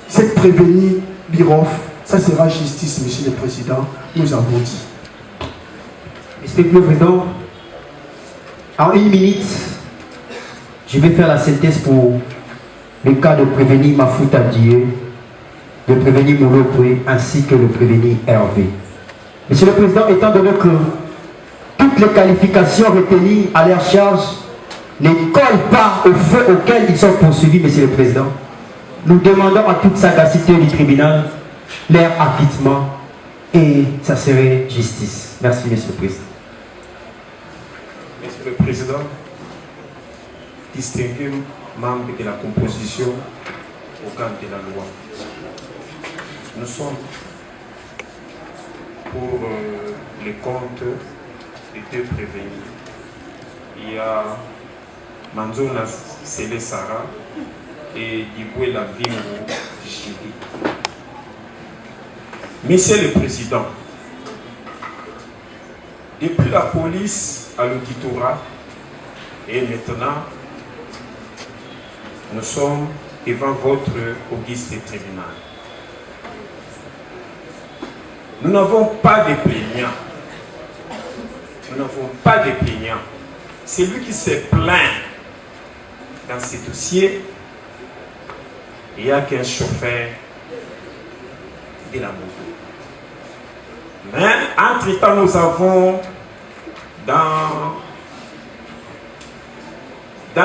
cette prévenue Birof. Ça sera justice, Monsieur le Président, nous avons dit. Monsieur le Président, en 1 minute, je vais faire la synthèse pour le cas de prévenir Mafuta Dieu, de prévenir Moulopoué, ainsi que le prévenir Hervé. Monsieur le Président, étant donné que toutes les qualifications retenues à leur charge ne collent pas au feu auquel ils sont poursuivis, Monsieur le Président, nous demandons à toute sagacité du tribunal leur acquittement et ça serait justice. Merci, Monsieur le Président. Monsieur le Président, distingués membres de la composition organe de la loi, nous sommes pour les comptes des 2 prévenus. Il y a Manzona Sele Sara et Diboué Lavingo Gili. Monsieur le Président, depuis la police à l'auditorat et maintenant, nous sommes devant votre auguste tribunal. Nous n'avons pas de plaignant. Nous n'avons pas de plaignant. C'est lui qui s'est plaint dans ce dossier. Il n'y a qu'un chauffeur de la moto. Mais entre-temps, nous avons dans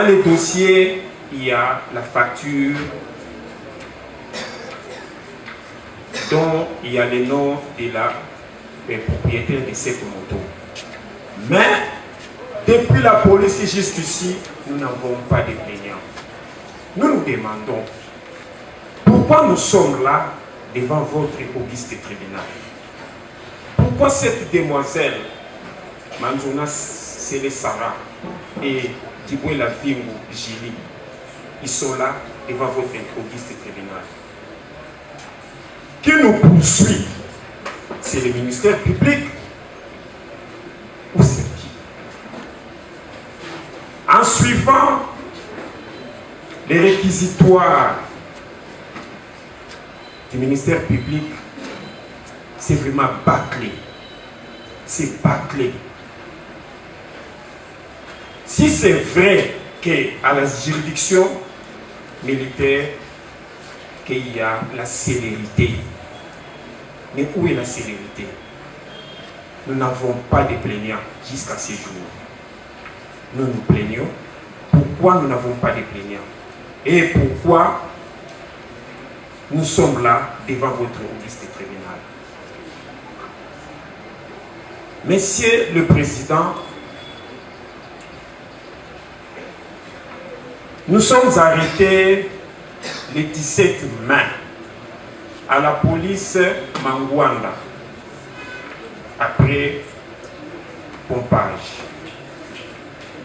les dossiers, il y a la facture dont il y a le nom de la propriétaire de cette moto. Mais depuis la police jusqu'ici, nous n'avons pas de plaignants. Nous nous demandons pourquoi nous sommes là devant votre auguste tribunal. Pourquoi cette demoiselle, Manzona Sele Sara et Diboué Lavingo Gili, ils sont là devant votre auguste tribunal. Qui nous poursuit? C'est le ministère public ou c'est qui? En suivant les réquisitoires du ministère public, c'est vraiment bâclé. C'est bâclé. Si c'est vrai qu'à la juridiction militaire, qu'il y a la célérité, mais où est la célérité? Nous n'avons pas de plaignants jusqu'à ce jour. Nous nous plaignons. Pourquoi nous n'avons pas de plaignants? Et pourquoi nous sommes là devant votre auguste tribunal? Monsieur le Président, nous sommes arrêtés le 17 mai à la police Mangwanda après pompage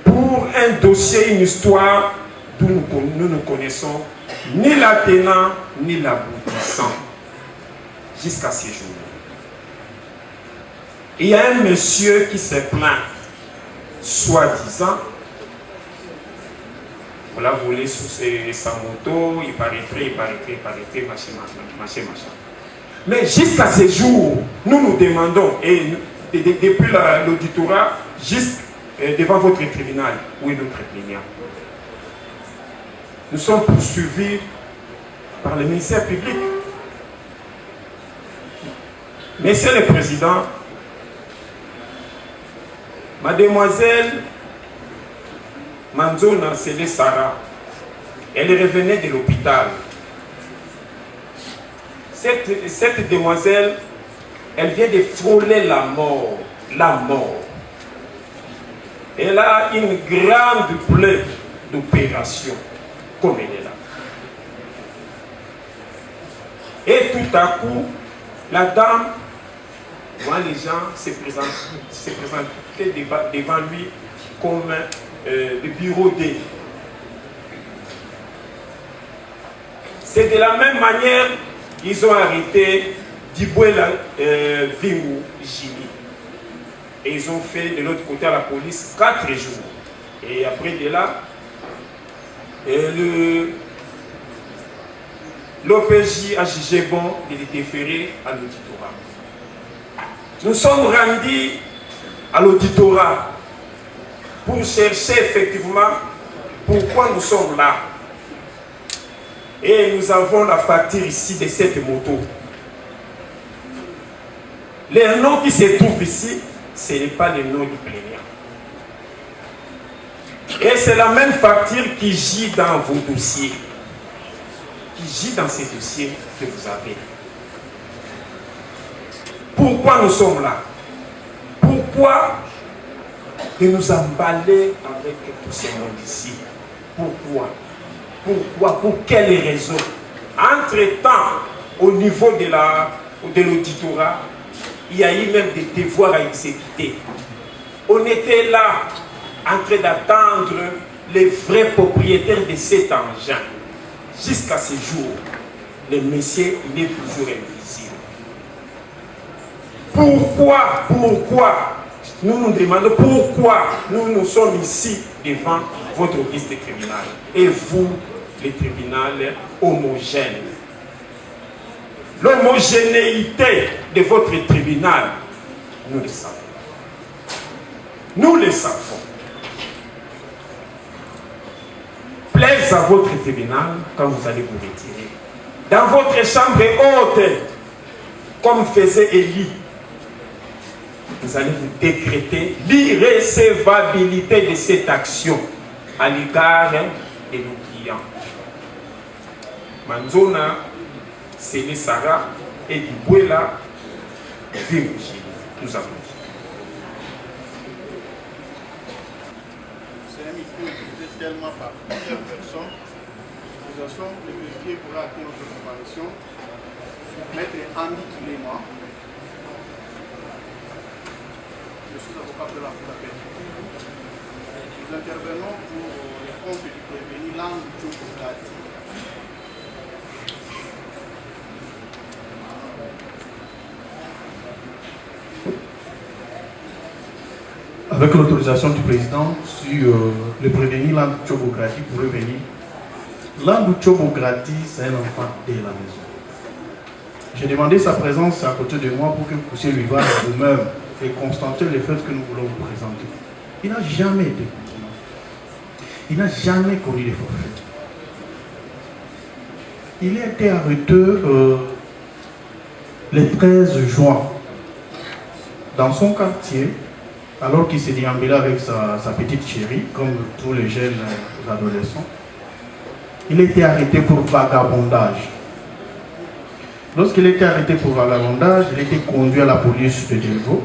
pour un dossier, une histoire d'où nous ne connaissons ni la tenant ni l'aboutissant jusqu'à ce jour. Il y a un monsieur qui s'est plaint, soi-disant, on l'a volé sur sa moto, il paraîtrait, machin. Mais jusqu'à ce jour, nous nous demandons, et depuis l'auditorat, juste devant votre tribunal, où est notre plaignant? Nous sommes poursuivis par le ministère public. Monsieur le Président, mademoiselle Manzona Sele Sara, elle revenait de l'hôpital. Cette demoiselle, elle vient de frôler la mort. La mort. Elle a une grande plaie d'opération, comme elle est là. Et tout à coup, la dame, voit les gens se présenter devant lui comme le bureau D. C'est de la même manière qu'ils ont arrêté Diboué Lavingo Gili. Et ils ont fait de l'autre côté à la police 4 jours. Et après de là, l'OPJ a jugé bon de les déférer à l'auditorat. Nous sommes rendus à l'auditorat pour chercher effectivement pourquoi nous sommes là. Et nous avons la facture ici de cette moto. Les noms qui se trouvent ici, ce n'est pas les noms du plaignant. Et c'est la même facture qui gît dans vos dossiers, qui gît dans ces dossiers que vous avez. Pourquoi nous sommes là? Pourquoi de nous emballer avec tout ce monde ici? Pourquoi? Pourquoi? Pour quelles raisons? Entre-temps, au niveau de l'auditorat, il y a eu même des devoirs à exécuter. On était là, en train d'attendre les vrais propriétaires de cet engin. Jusqu'à ce jour, le monsieur, il est toujours invisible. Pourquoi nous nous demandons pourquoi nous sommes ici devant votre liste criminelle et vous, le tribunal homogène. L'homogénéité de votre tribunal, nous le savons. Nous le savons. Plaise à votre tribunal quand vous allez vous retirer. Dans votre chambre haute, comme faisait Élie, vous allez vous décréter l'irrécevabilité de cette action à l'égard de nos clients. Manzona, Séné Sarah et Dibouela, Virginie. Nous avons dit. C'est un micro utilisé tellement par plusieurs personnes. L'accusation, le greffier pourra acter notre comparution. Maître Andy Kilema. Je suis avocat de la Cour d'appel. Nous intervenons pour les comptes du prévenu Langue Djoko. Avec l'autorisation du président, sur le prévenu Landou Tchobograti pour revenir. Landou Tchobograti, c'est un enfant de la maison. J'ai demandé sa présence à côté de moi pour que vous puissiez lui voir vous-même et constater les faits que nous voulons vous présenter. Il n'a jamais été continent. Il n'a jamais connu les forfaits. Il a été arrêté le 13 juin dans son quartier, alors qu'il s'est déambulé avec sa petite chérie, comme tous les jeunes adolescents. Il a été arrêté pour vagabondage. Lorsqu'il a été arrêté pour vagabondage, il a été conduit à la police de Delvaux.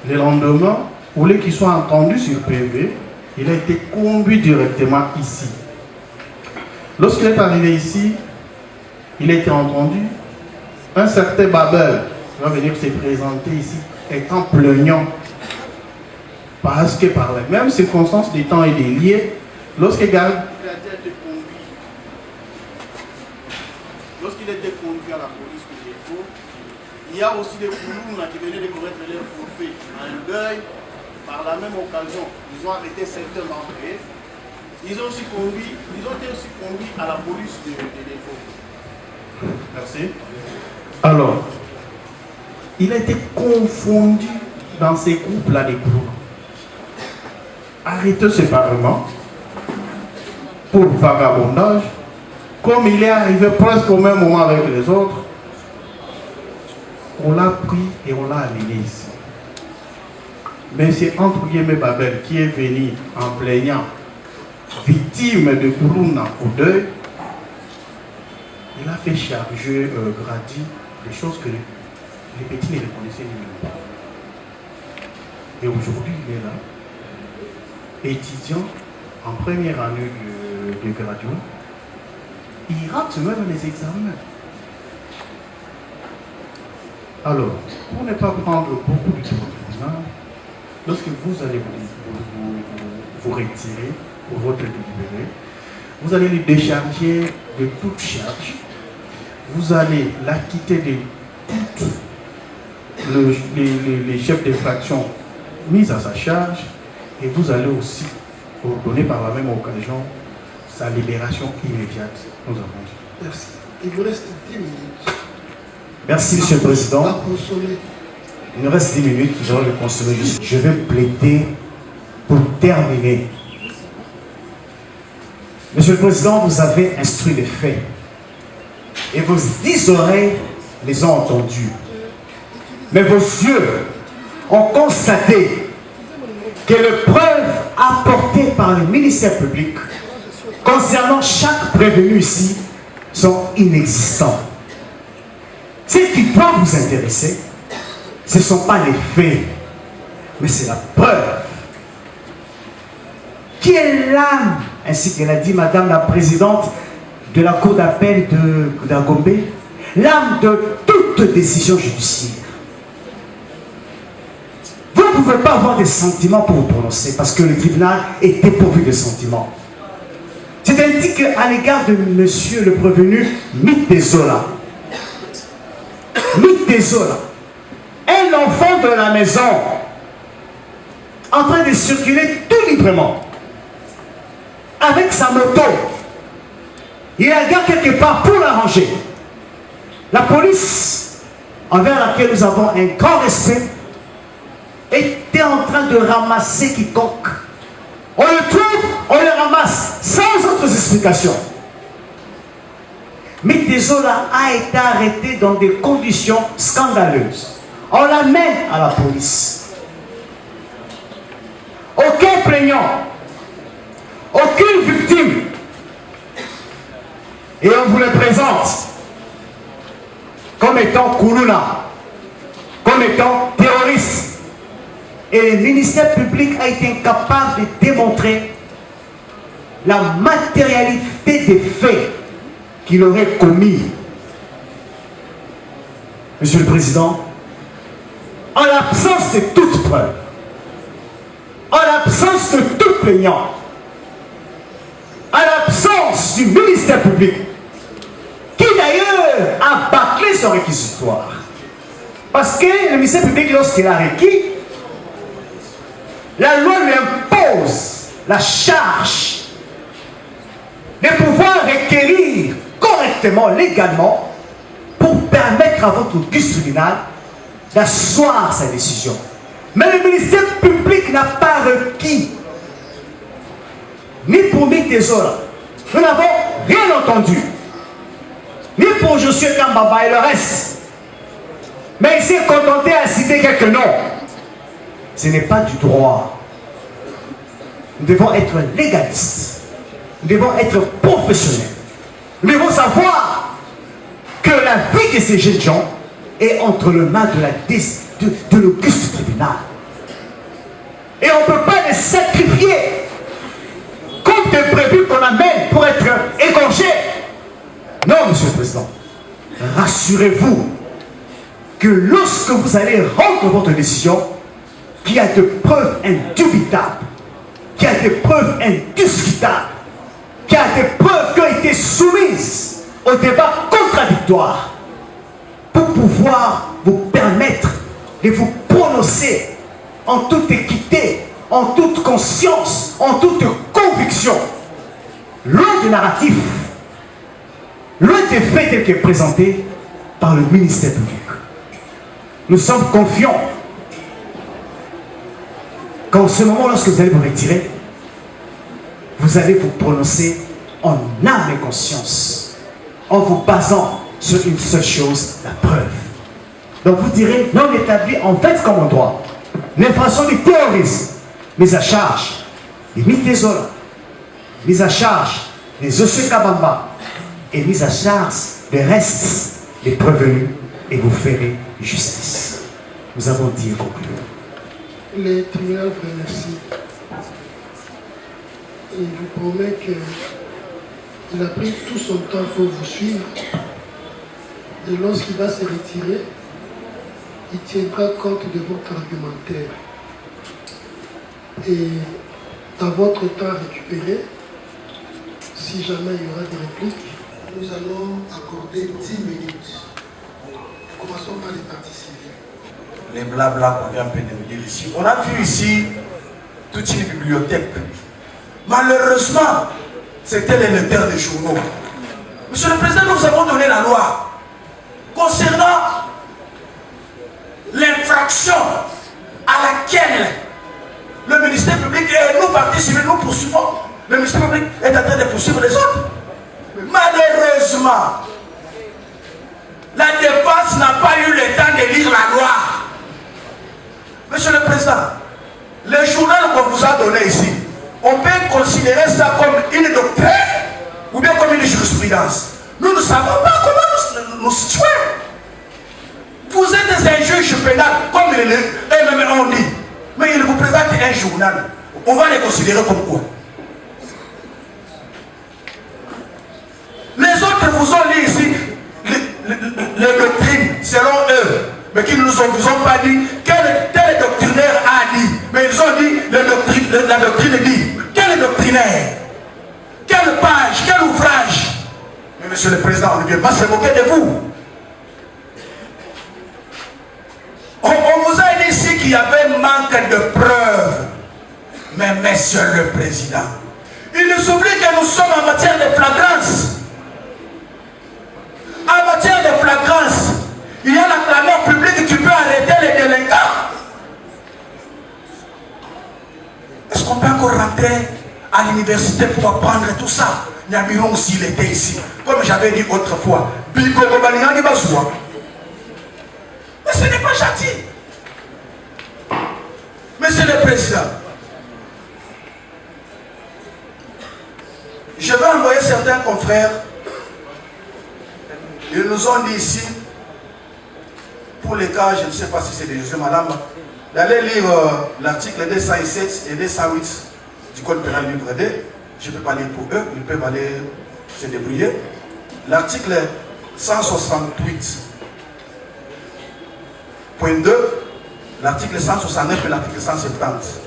Le lendemain, au lieu qu'il soit entendu sur PV, il a été conduit directement ici. Lorsqu'il est arrivé ici, il a été entendu. Un certain Babel va venir se présenter ici, étant plaignant. Parce que par les mêmes circonstances des temps et des liés, lorsqu'il a été conduit à la police de Delvaux, il y a aussi des Koulouna qui venaient de commettre leur forfait en deuil. Par la même occasion, ils ont arrêté certains d'entre eux. Ils ont été aussi conduits à la police de Delvaux. Merci. Alors, il a été confondu dans ces groupes-là des groupes. Arrêté séparément pour vagabondage, comme il est arrivé presque au même moment avec les autres, on l'a pris et on l'a amené ici. Mais c'est entre guillemets Babel qui est venu en plaignant, victime de Kourouna au deuil. Il a fait charger Grady des choses que les petits ne reconnaissaient même pas. Et aujourd'hui, il est là, étudiant en première année de graduat. Il rate même les examens. Alors, pour ne pas prendre beaucoup de temps, lorsque vous allez vous retirer pour votre délibéré, vous allez le décharger de toute charge. Vous allez l'acquitter de toute les chefs des fractions mis à sa charge et vous allez aussi ordonner par la même occasion sa libération immédiate. Nous avons dit. Merci. Il vous reste 10 minutes. Merci, Monsieur le Président. À consommer. Il nous reste 10 minutes, nous allons le consommer. Je vais plaider pour terminer. Monsieur le Président, vous avez instruit les faits. Et vos 10 oreilles les ont entendus. Mais vos yeux ont constaté que les preuves apportées par le ministère public concernant chaque prévenu ici sont inexistantes. Ce qui doit vous intéresser, ce ne sont pas les faits, mais c'est la preuve. Qui est l'âme, ainsi qu'elle a dit Madame la Présidente de la Cour d'appel de Gombe, l'âme de toute décision judiciaire. Vous ne pouvez pas avoir des sentiments pour vous prononcer, parce que le tribunal est dépourvu de sentiments. C'est ainsi qu'à l'égard de monsieur le prévenu Mitezola, un enfant de la maison, en train de circuler tout librement, avec sa moto, il la garde quelque part pour la ranger. La police, envers laquelle nous avons un grand respect, était en train de ramasser quiconque. On le trouve, on le ramasse, sans autres explications. Mitezola a été arrêté dans des conditions scandaleuses. On l'amène à la police. Aucun plaignant, aucune victime. Et on vous le présente comme étant Koulouna, comme étant terroriste. Et le ministère public a été incapable de démontrer la matérialité des faits qu'il aurait commis. Monsieur le Président, en l'absence de toute preuve, en l'absence de tout plaignant, en l'absence du ministère public, qui d'ailleurs a bâclé son réquisitoire, parce que le ministère public, lorsqu'il a requis, la loi lui impose la charge de pouvoir requérir correctement, légalement, pour permettre à votre auguste tribunal d'asseoir sa décision. Mais le ministère public n'a pas requis, ni pour Mitezola, nous n'avons rien entendu, ni pour Josué Kambaba et le reste. Mais il s'est contenté à citer quelques noms. Ce n'est pas du droit. Nous devons être légalistes. Nous devons être professionnels. Nous devons savoir que la vie de ces jeunes gens est entre les mains de l'auguste tribunal. Et on ne peut pas les sacrifier comme des brebis qu'on amène pour être égorgés. Non, Monsieur le Président. Rassurez-vous que lorsque vous allez rendre votre décision, qu'il y a des preuves indubitables, qu'il y a des preuves indiscutables, qu'il y a des preuves qui ont été soumises au débat contradictoire pour pouvoir vous permettre de vous prononcer en toute équité, en toute conscience, en toute conviction, loin du narratif, loin des faits tels que présentés par le ministère public. Nous sommes confiants qu'en ce moment, lorsque vous allez vous retirer, vous allez vous prononcer en âme et conscience, en vous basant sur une seule chose, la preuve. Donc vous direz, non établi en fait comme en droit, l'infraction du terrorisme, mise à charge des Mitezola, mise à charge des Josué Kambaba et mise à charge des restes des prévenus, et vous ferez justice. Nous avons dit et conclu. Le tribunal vous remercie. Il vous promet qu'il a pris tout son temps pour vous suivre. Et lorsqu'il va se retirer, il tiendra compte de votre argumentaire. Et dans votre temps récupéré, si jamais il y aura des répliques, nous allons accorder 10 minutes. Commençons par les parties civiles. les blabla qu'on vient un peu de me dire ici. On a vu ici toute une bibliothèque. Malheureusement, c'était les lecteurs des journaux. Monsieur le Président, nous vous avons donné la loi concernant l'infraction à laquelle le ministère public et nous, partis civils, nous poursuivons. Le ministère public est en train de poursuivre les autres. Malheureusement, la défense n'a pas eu le temps de lire la loi. Monsieur le Président, le journal qu'on vous a donné ici, on peut considérer ça comme une doctrine ou bien comme une jurisprudence. Nous ne savons pas comment nous situer. Vous êtes un juge pénal, comme eux-mêmes ont dit. Mais il vous présente un journal. On va les considérer comme quoi? Les autres vous ont dit ici les doctrines selon eux, mais qu'ils ne vous ont pas dit quel doctrinaire a dit. Mais ils ont dit la doctrine dit. Quel doctrinaire? Quelle page? Quel ouvrage? Mais Monsieur le Président, on ne vient pas se moquer de vous. On vous a dit ici qu'il y avait manque de preuves. Mais Monsieur le Président, il nous oublie que nous sommes en matière de flagrance. En matière de flagrance, il y a la clameur publique qui peut arrêter les délinquants. Est-ce qu'on peut encore rentrer à l'université pour apprendre tout ça? Nyamiron aussi, il était ici. Comme j'avais dit autrefois. Mais ce n'est pas gentil. Monsieur le Président, je vais envoyer certains confrères. Ils nous ont dit ici, pour les cas, je ne sais pas si c'est des José Madame, d'aller lire l'article 207 et 208 du Code pénal livre 2. Je ne peux pas lire pour eux, ils peuvent aller se débrouiller. L'article 168.2, l'article 169 et l'article 170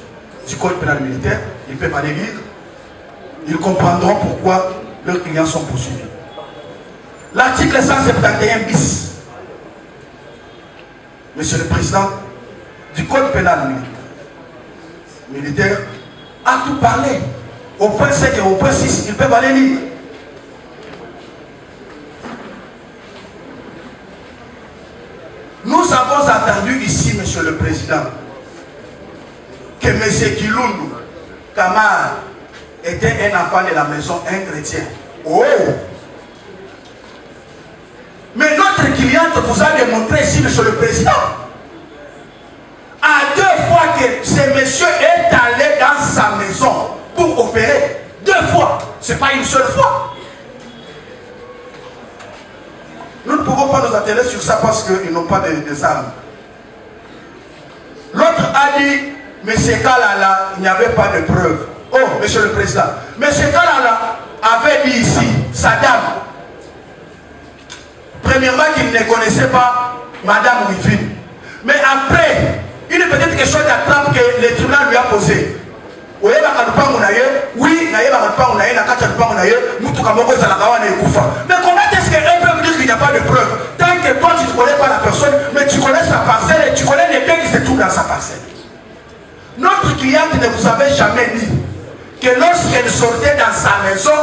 du Code pénal militaire, ils peuvent aller lire. Ils comprendront pourquoi leurs clients sont poursuivis. L'article 171 bis, Monsieur le Président, du Code pénal militaire, a tout parlé. Au point 5 et au point 6, ils peuvent aller lire. Nous avons entendu ici, Monsieur le Président, que M. Kilundu Kamar était un enfant de la maison, un chrétien. Oh! Mais notre cliente vous a démontré ici, Monsieur le Président, à 2 fois que ce monsieur est allé dans sa maison pour opérer. 2 fois. Ce n'est pas une seule fois. Nous ne pouvons pas nous atteler sur ça parce qu'ils n'ont pas des armes. L'autre a dit, M. Kalala, il n'y avait pas de preuves. Oh, Monsieur le Président, M. Kalala avait dit ici, Saddam, premièrement qu'il ne connaissait pas Madame Wivine. Mais après, une petite question d'attrape que le tribunal lui a posée. Oui, mais comment est-ce qu'un peut dire qu'il n'y a pas de preuve? Tant que toi tu ne connais pas la personne, mais tu connais sa parcelle et tu connais les biens qui se trouvent dans sa parcelle. Notre cliente ne vous avait jamais dit que lorsqu'elle sortait dans sa maison,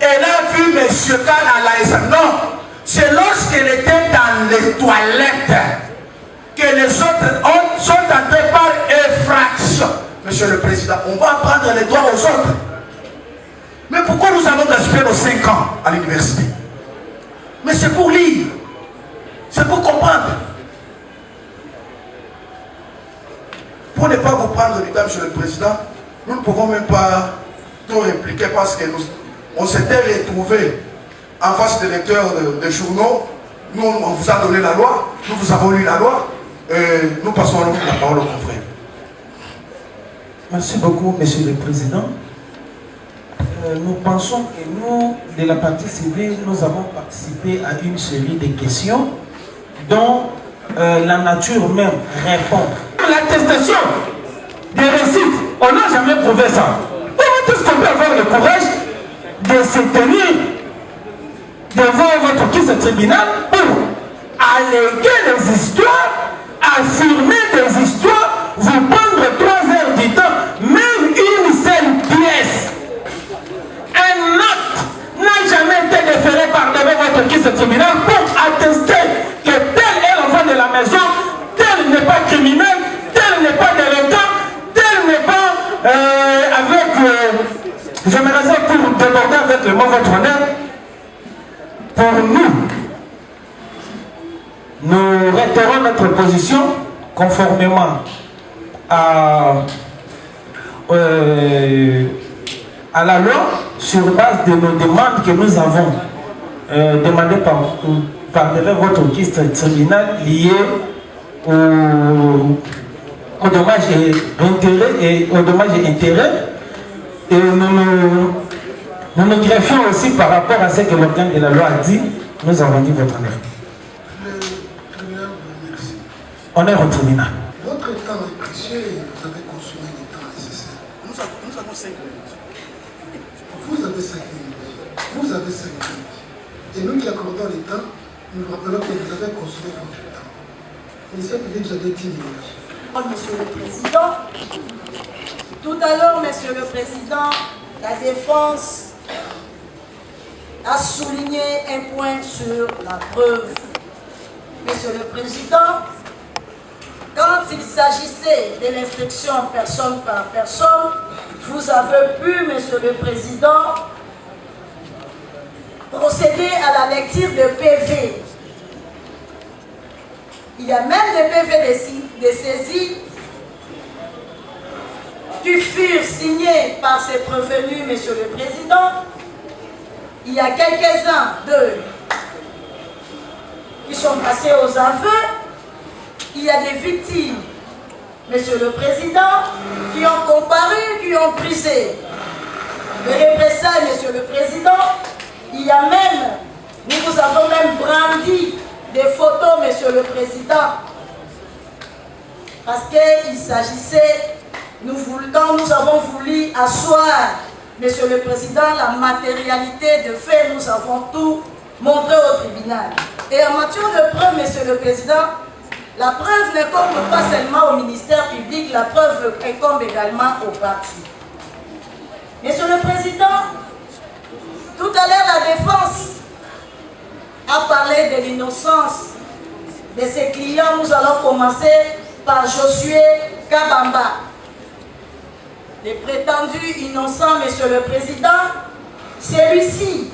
elle a vu M. Kalala. Non, c'est lorsqu'elle était dans les toilettes que les autres sont entrés par effraction. Monsieur le Président, on va prendre les droits aux autres. Mais pourquoi nous allons gaspiller nos 5 ans à l'université? Mais c'est pour lire. C'est pour comprendre. Pour ne pas vous prendre du temps, Monsieur le Président, nous ne pouvons même pas tout répliquer parce que on s'était retrouvés en face des lecteurs des journaux. Nous, on vous a donné la loi. Nous vous avons lu la loi. Nous passons la parole au confrère. Merci beaucoup, Monsieur le Président. Nous pensons que nous, de la partie civile, nous avons participé à une série de questions dont la nature même répond. L'attestation des récits, on n'a jamais prouvé ça. Comment est-ce qu'on peut avoir le courage de se tenir devant votre tribunal pour alléguer les histoires affirmer des histoires, vous prendre 3 heures du temps, même une seule pièce. Un acte n'a jamais été déféré par devant votre caisse tribunal pour attester que tel est l'enfant de la maison, tel n'est pas criminel, tel n'est pas délinquant, tel n'est pas je me réserve pour déborder avec le mot votre honneur. Pour nous réitérons notre position conformément à la loi sur base de nos demandes que nous avons demandées par votre caisse tribunal liées aux dommages et intérêts. Et nous nous greffions aussi par rapport à ce que l'organe de la loi a dit. Nous avons dit votre honneur. Le tribunal vous remercie. Honneur au tribunal. Votre temps est précieux et vous avez consommé le temps nécessaire. Nous avons 5 minutes. Vous avez 5 minutes. Vous avez 5 minutes. Et nous qui accordons le temps, nous rappelons que vous avez consommé votre temps. Le ministère public, vous avez 10 minutes. Monsieur le Président, tout à l'heure, Monsieur le Président, la défense a souligné un point sur la preuve. Monsieur le Président, quand il s'agissait de l'instruction personne par personne, vous avez pu, Monsieur le Président, procéder à la lecture de PV. Il y a même des PV de saisie qui furent signés par ces prévenus, Monsieur le Président. Il y a quelques-uns d'eux qui sont passés aux aveux. Il y a des victimes, Monsieur le Président, qui ont comparu, qui ont brisé les représailles, Monsieur le Président. Il y a même, nous vous avons même brandi des photos, Monsieur le Président, parce qu'il s'agissait, quand nous avons voulu asseoir, Monsieur le Président, la matérialité de fait, nous avons tout montré au tribunal. Et en matière de preuve, Monsieur le Président, la preuve n'incombe pas seulement au ministère public, la preuve incombe également aux partis. Monsieur le Président, tout à l'heure la défense a parlé de l'innocence de ses clients. Nous allons commencer par Josué Kabamba. Les prétendus innocents, Monsieur le Président, celui-ci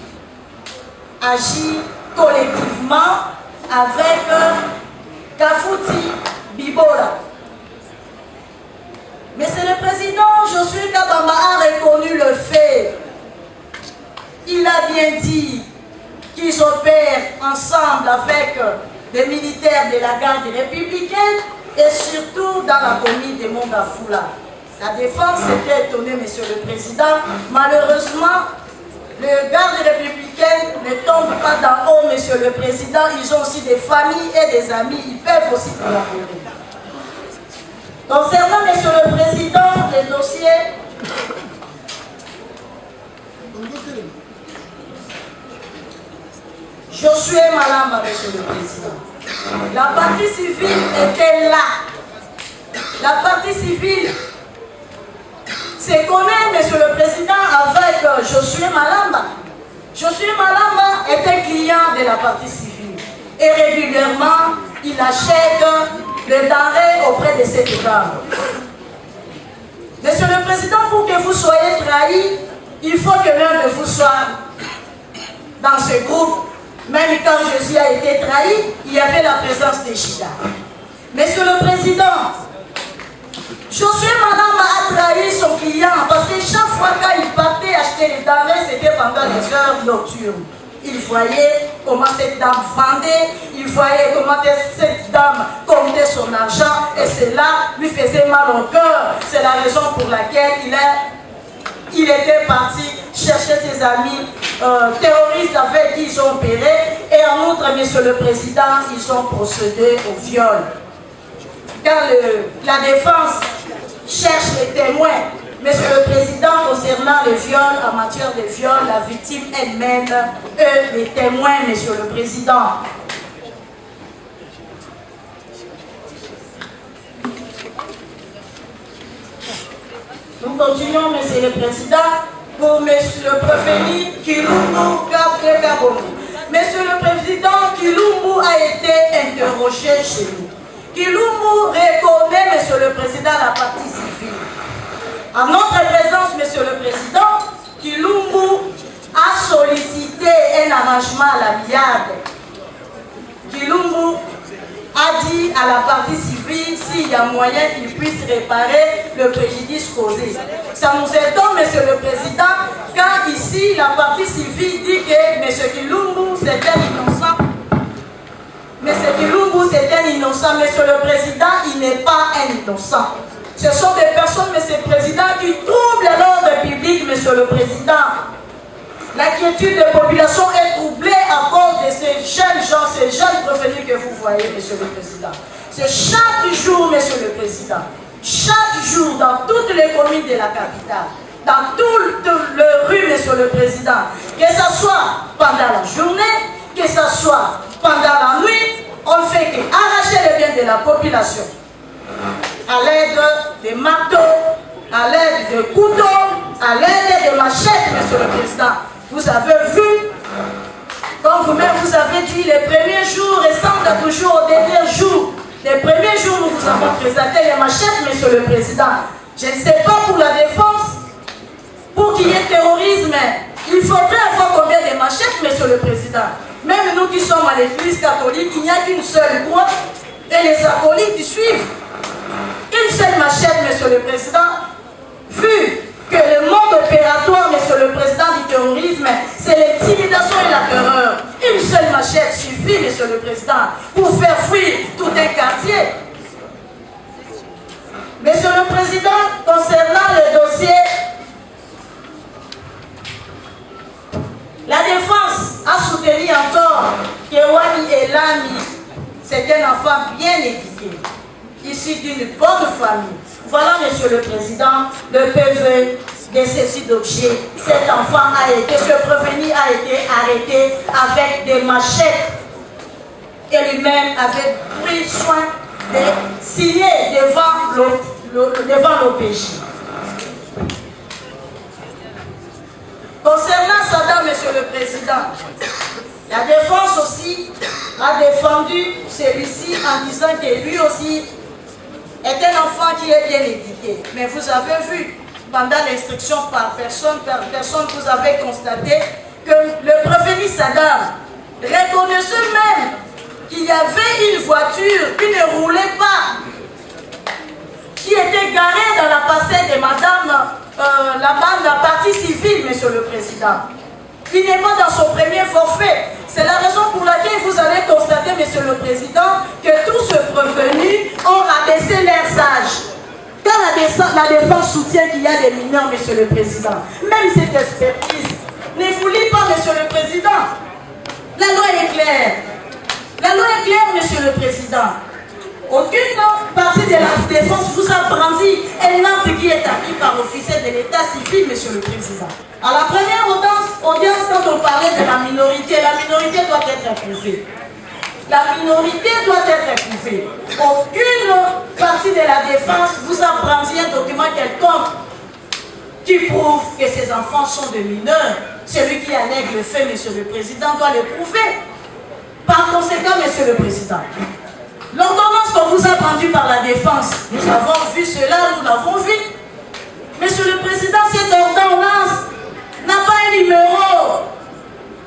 agit collectivement avec Kafouti Bibola. Monsieur le Président, Josué Kabamba a reconnu le fait. Il a bien dit qu'ils opèrent ensemble avec des militaires de la garde républicaine et surtout dans la commune de Mongafula. La défense était étonnée, Monsieur le Président. Malheureusement, les gardes républicaines ne tombent pas d'en haut, Monsieur le Président. Ils ont aussi des familles et des amis. Ils peuvent aussi collaborer. Concernant, Monsieur le Président, les dossiers, Josué Malamba, Monsieur le Président. La partie civile était là. La partie civile se connaît, Monsieur le Président, avec Josué Malamba. Josué Malamba était client de la partie civile. Et régulièrement, il achète des denrées auprès de cette dame. Monsieur le Président, pour que vous soyez trahi, il faut que l'un de vous soit dans ce groupe. Même quand Jésus a été trahi, il y avait la présence de Judas. Monsieur le Président, Josué Malamba a trahi son client parce que chaque fois qu'il partait acheter les denrées, c'était pendant les heures nocturnes. Il voyait comment cette dame vendait, il voyait comment cette dame comptait son argent et cela lui faisait mal au cœur. C'est la raison pour laquelle il était parti chercher ses amis terroristes avec qui ils ont opéré. Et en outre, Monsieur le Président, ils ont procédé au viol. Car la défense cherche les témoins. Monsieur le Président, concernant le viol, en matière de viol, la victime elle-même, eux, les témoins, Monsieur le Président. Nous continuons, Monsieur le Président, pour Monsieur le Prévenu Kilumbu Kaboni. Monsieur le Président, Kilumbu a été interrogé chez nous. Kilumbu reconnaît, Monsieur le Président, la partie civile. En notre présence, Monsieur le Président, Kilumbu a sollicité un arrangement à l'amiable. Kilumbu a dit à la partie civile s'il y a moyen qu'il puisse réparer le préjudice causé. Ça nous étonne, Monsieur le Président, quand ici la partie civile dit que M. Kilumbu c'est un innocent. M. Kilumbu c'est un innocent. Monsieur le Président, il n'est pas un innocent. Ce sont des personnes, Monsieur le Président, qui troublent l'ordre public, Monsieur le Président. L'inquiétude de la population est troublée à cause de ces jeunes gens, ces jeunes prévenus que vous voyez, Monsieur le Président. C'est chaque jour, Monsieur le Président, chaque jour, dans toutes les communes de la capitale, dans toutes les rues, Monsieur le Président, que ce soit pendant la journée, que ce soit pendant la nuit, on ne fait qu'arracher les biens de la population à l'aide des marteaux, à l'aide de couteaux, à l'aide de machettes, Monsieur le Président. Vous avez vu, comme vous-même vous avez dit, les premiers jours ressemblent toujours aux derniers jours. Les premiers jours, nous vous avons présenté les machettes, Monsieur le Président. Je ne sais pas pour la défense, pour qu'il y ait terrorisme, il faudrait avoir combien de machettes, Monsieur le Président. Même nous qui sommes à l'église catholique, il n'y a qu'une seule croix et les acolytes qui suivent. Une seule machette, Monsieur le Président, vu que le mode opératoire, Monsieur le Président, du terrorisme, c'est l'intimidation et la terreur. Une seule machette suffit, Monsieur le Président, pour faire fuir tout un quartier. Monsieur le Président, concernant le dossier, la défense a soutenu encore que Wani Elami, c'est un enfant bien éduqué, issu d'une bonne famille. Voilà, Monsieur le Président, le PV de ceci d'objet. Cet enfant a été, ce prévenu a été arrêté avec des machettes. Et lui-même avait pris soin de signer devant l'OPJ. Concernant Saddam, Monsieur le Président, la défense aussi a défendu celui-ci en disant que lui aussi est un enfant qui est bien éduqué. Mais vous avez vu, pendant l'instruction par personne, vous avez constaté que le prévenu Saddam reconnaissait même qu'il y avait une voiture qui ne roulait pas, qui était garée dans la parcelle de Madame, la partie civile, Monsieur le Président. Il n'est pas dans son premier forfait. C'est la raison pour laquelle vous allez constater, Monsieur le Président, que tous ceux prévenus ont rabaissé leurs âges. Quand la défense soutient qu'il y a des mineurs, Monsieur le Président, même cette expertise ne vous lit pas, Monsieur le Président. La loi est claire. La loi est claire, Monsieur le Président. Aucune partie de la défense vous a brandi un acte qui est acquis par officier de l'état civil, Monsieur le Président. À la première audience, quand on parlait de la minorité doit être approuvée. La minorité doit être approuvée. Aucune partie de la défense vous a brandi un document quelconque qui prouve que ces enfants sont des mineurs. Celui qui allègue le fait, Monsieur le Président, doit le prouver. Par conséquent, Monsieur le Président, l'ordonnance qu'on vous a rendue par la défense, nous avons vu cela, nous l'avons vu. Monsieur le Président, cette ordonnance n'a pas un numéro.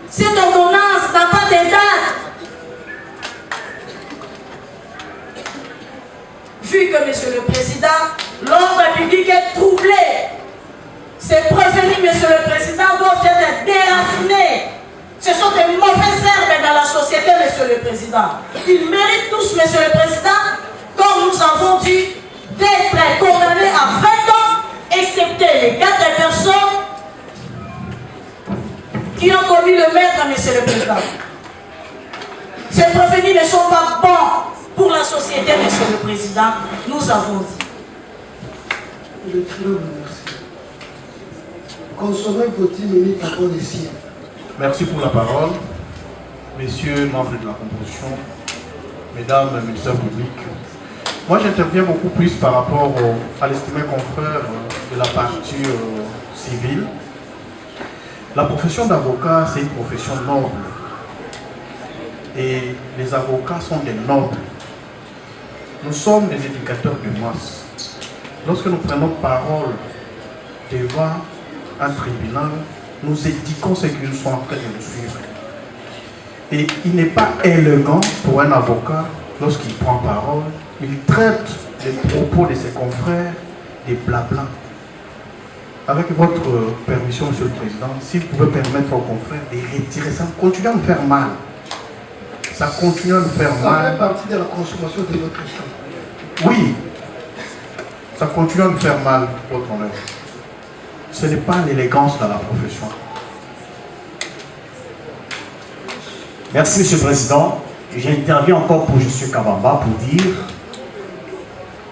Cette ordonnance n'a pas de date. Vu que, Monsieur le Président, l'ordre public est troublé, ces prévenus, Monsieur le Président, doivent être déracinés. Ce sont des mauvaises herbes dans la société, Monsieur le Président. Ils méritent tous, Monsieur le Président, comme nous avons dit, d'être condamnés à 20 ans, excepté les 4 personnes qui ont commis le maître, Monsieur le Président. Ces prévenus ne sont pas bons pour la société, Monsieur le Président. Nous avons dit. Le tribunal, merci. Consommez vos 10 minutes avant les siennes. Merci pour la parole. Messieurs, membres de la composition, mesdames, ministères publics. Moi, j'interviens beaucoup plus par rapport à l'estimé confrère de la partie civile. La profession d'avocat, c'est une profession noble. Et les avocats sont des nobles. Nous sommes des éducateurs de masse. Lorsque nous prenons parole devant un tribunal, nous éduquons ceux qui nous sont en train de nous suivre. Et il n'est pas élégant pour un avocat, lorsqu'il prend parole, il traite les propos de ses confrères des blabla. Avec votre permission, Monsieur le Président, si vous pouvez permettre aux confrères de retirer ça, continue à nous faire mal. Ça continue à nous faire mal. Ça fait partie de la consommation de notre temps. Oui, ça continue à nous faire mal, votre honneur. Ce n'est pas l'élégance dans la profession. Merci, Monsieur le Président. J'interviens encore pour M. Kabamba pour dire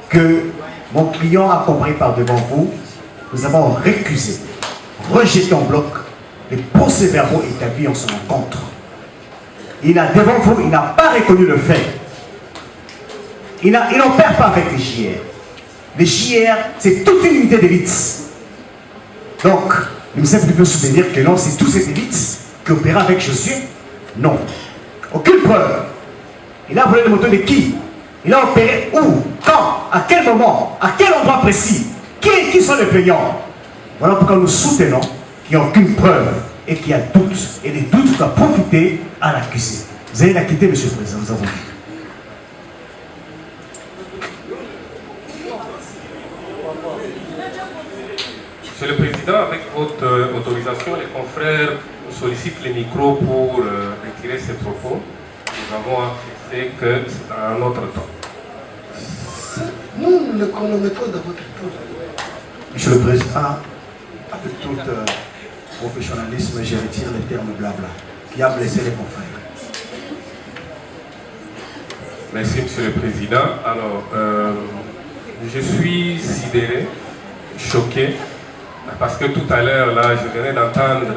que mon client a compris par devant vous, nous avons récusé, rejeté en bloc les procès-verbaux établis en son encontre. Il a devant vous, il n'a pas reconnu le fait. Il n'opère pas avec les JR. Les JR, c'est toute une unité d'élite. Donc, le ministère peut soutenir que non, c'est toute cette élite qui opéra avec Josué. Non. Aucune preuve. Il a volé le moteur de qui? Il a opéré où? Quand? À quel moment? À quel endroit précis? Qui sont les plaignants? Voilà pourquoi nous soutenons qu'il n'y a aucune preuve et qu'il y a doute. Et les doutes doivent profiter à l'accusé. Vous allez la quitter, Monsieur le Président, nous avons dit. Monsieur le Président, avec votre autorisation, les confrères sollicitent les micros pour retirer ces propos. Nous avons accepté que c'est à un autre temps. Nous le chronométrons dans votre temps. Monsieur le Président, avec tout professionnalisme, je retire les termes blabla qui a blessé les confrères. Merci, Monsieur le Président. Alors, je suis sidéré, choqué, parce que tout à l'heure, là, je venais d'entendre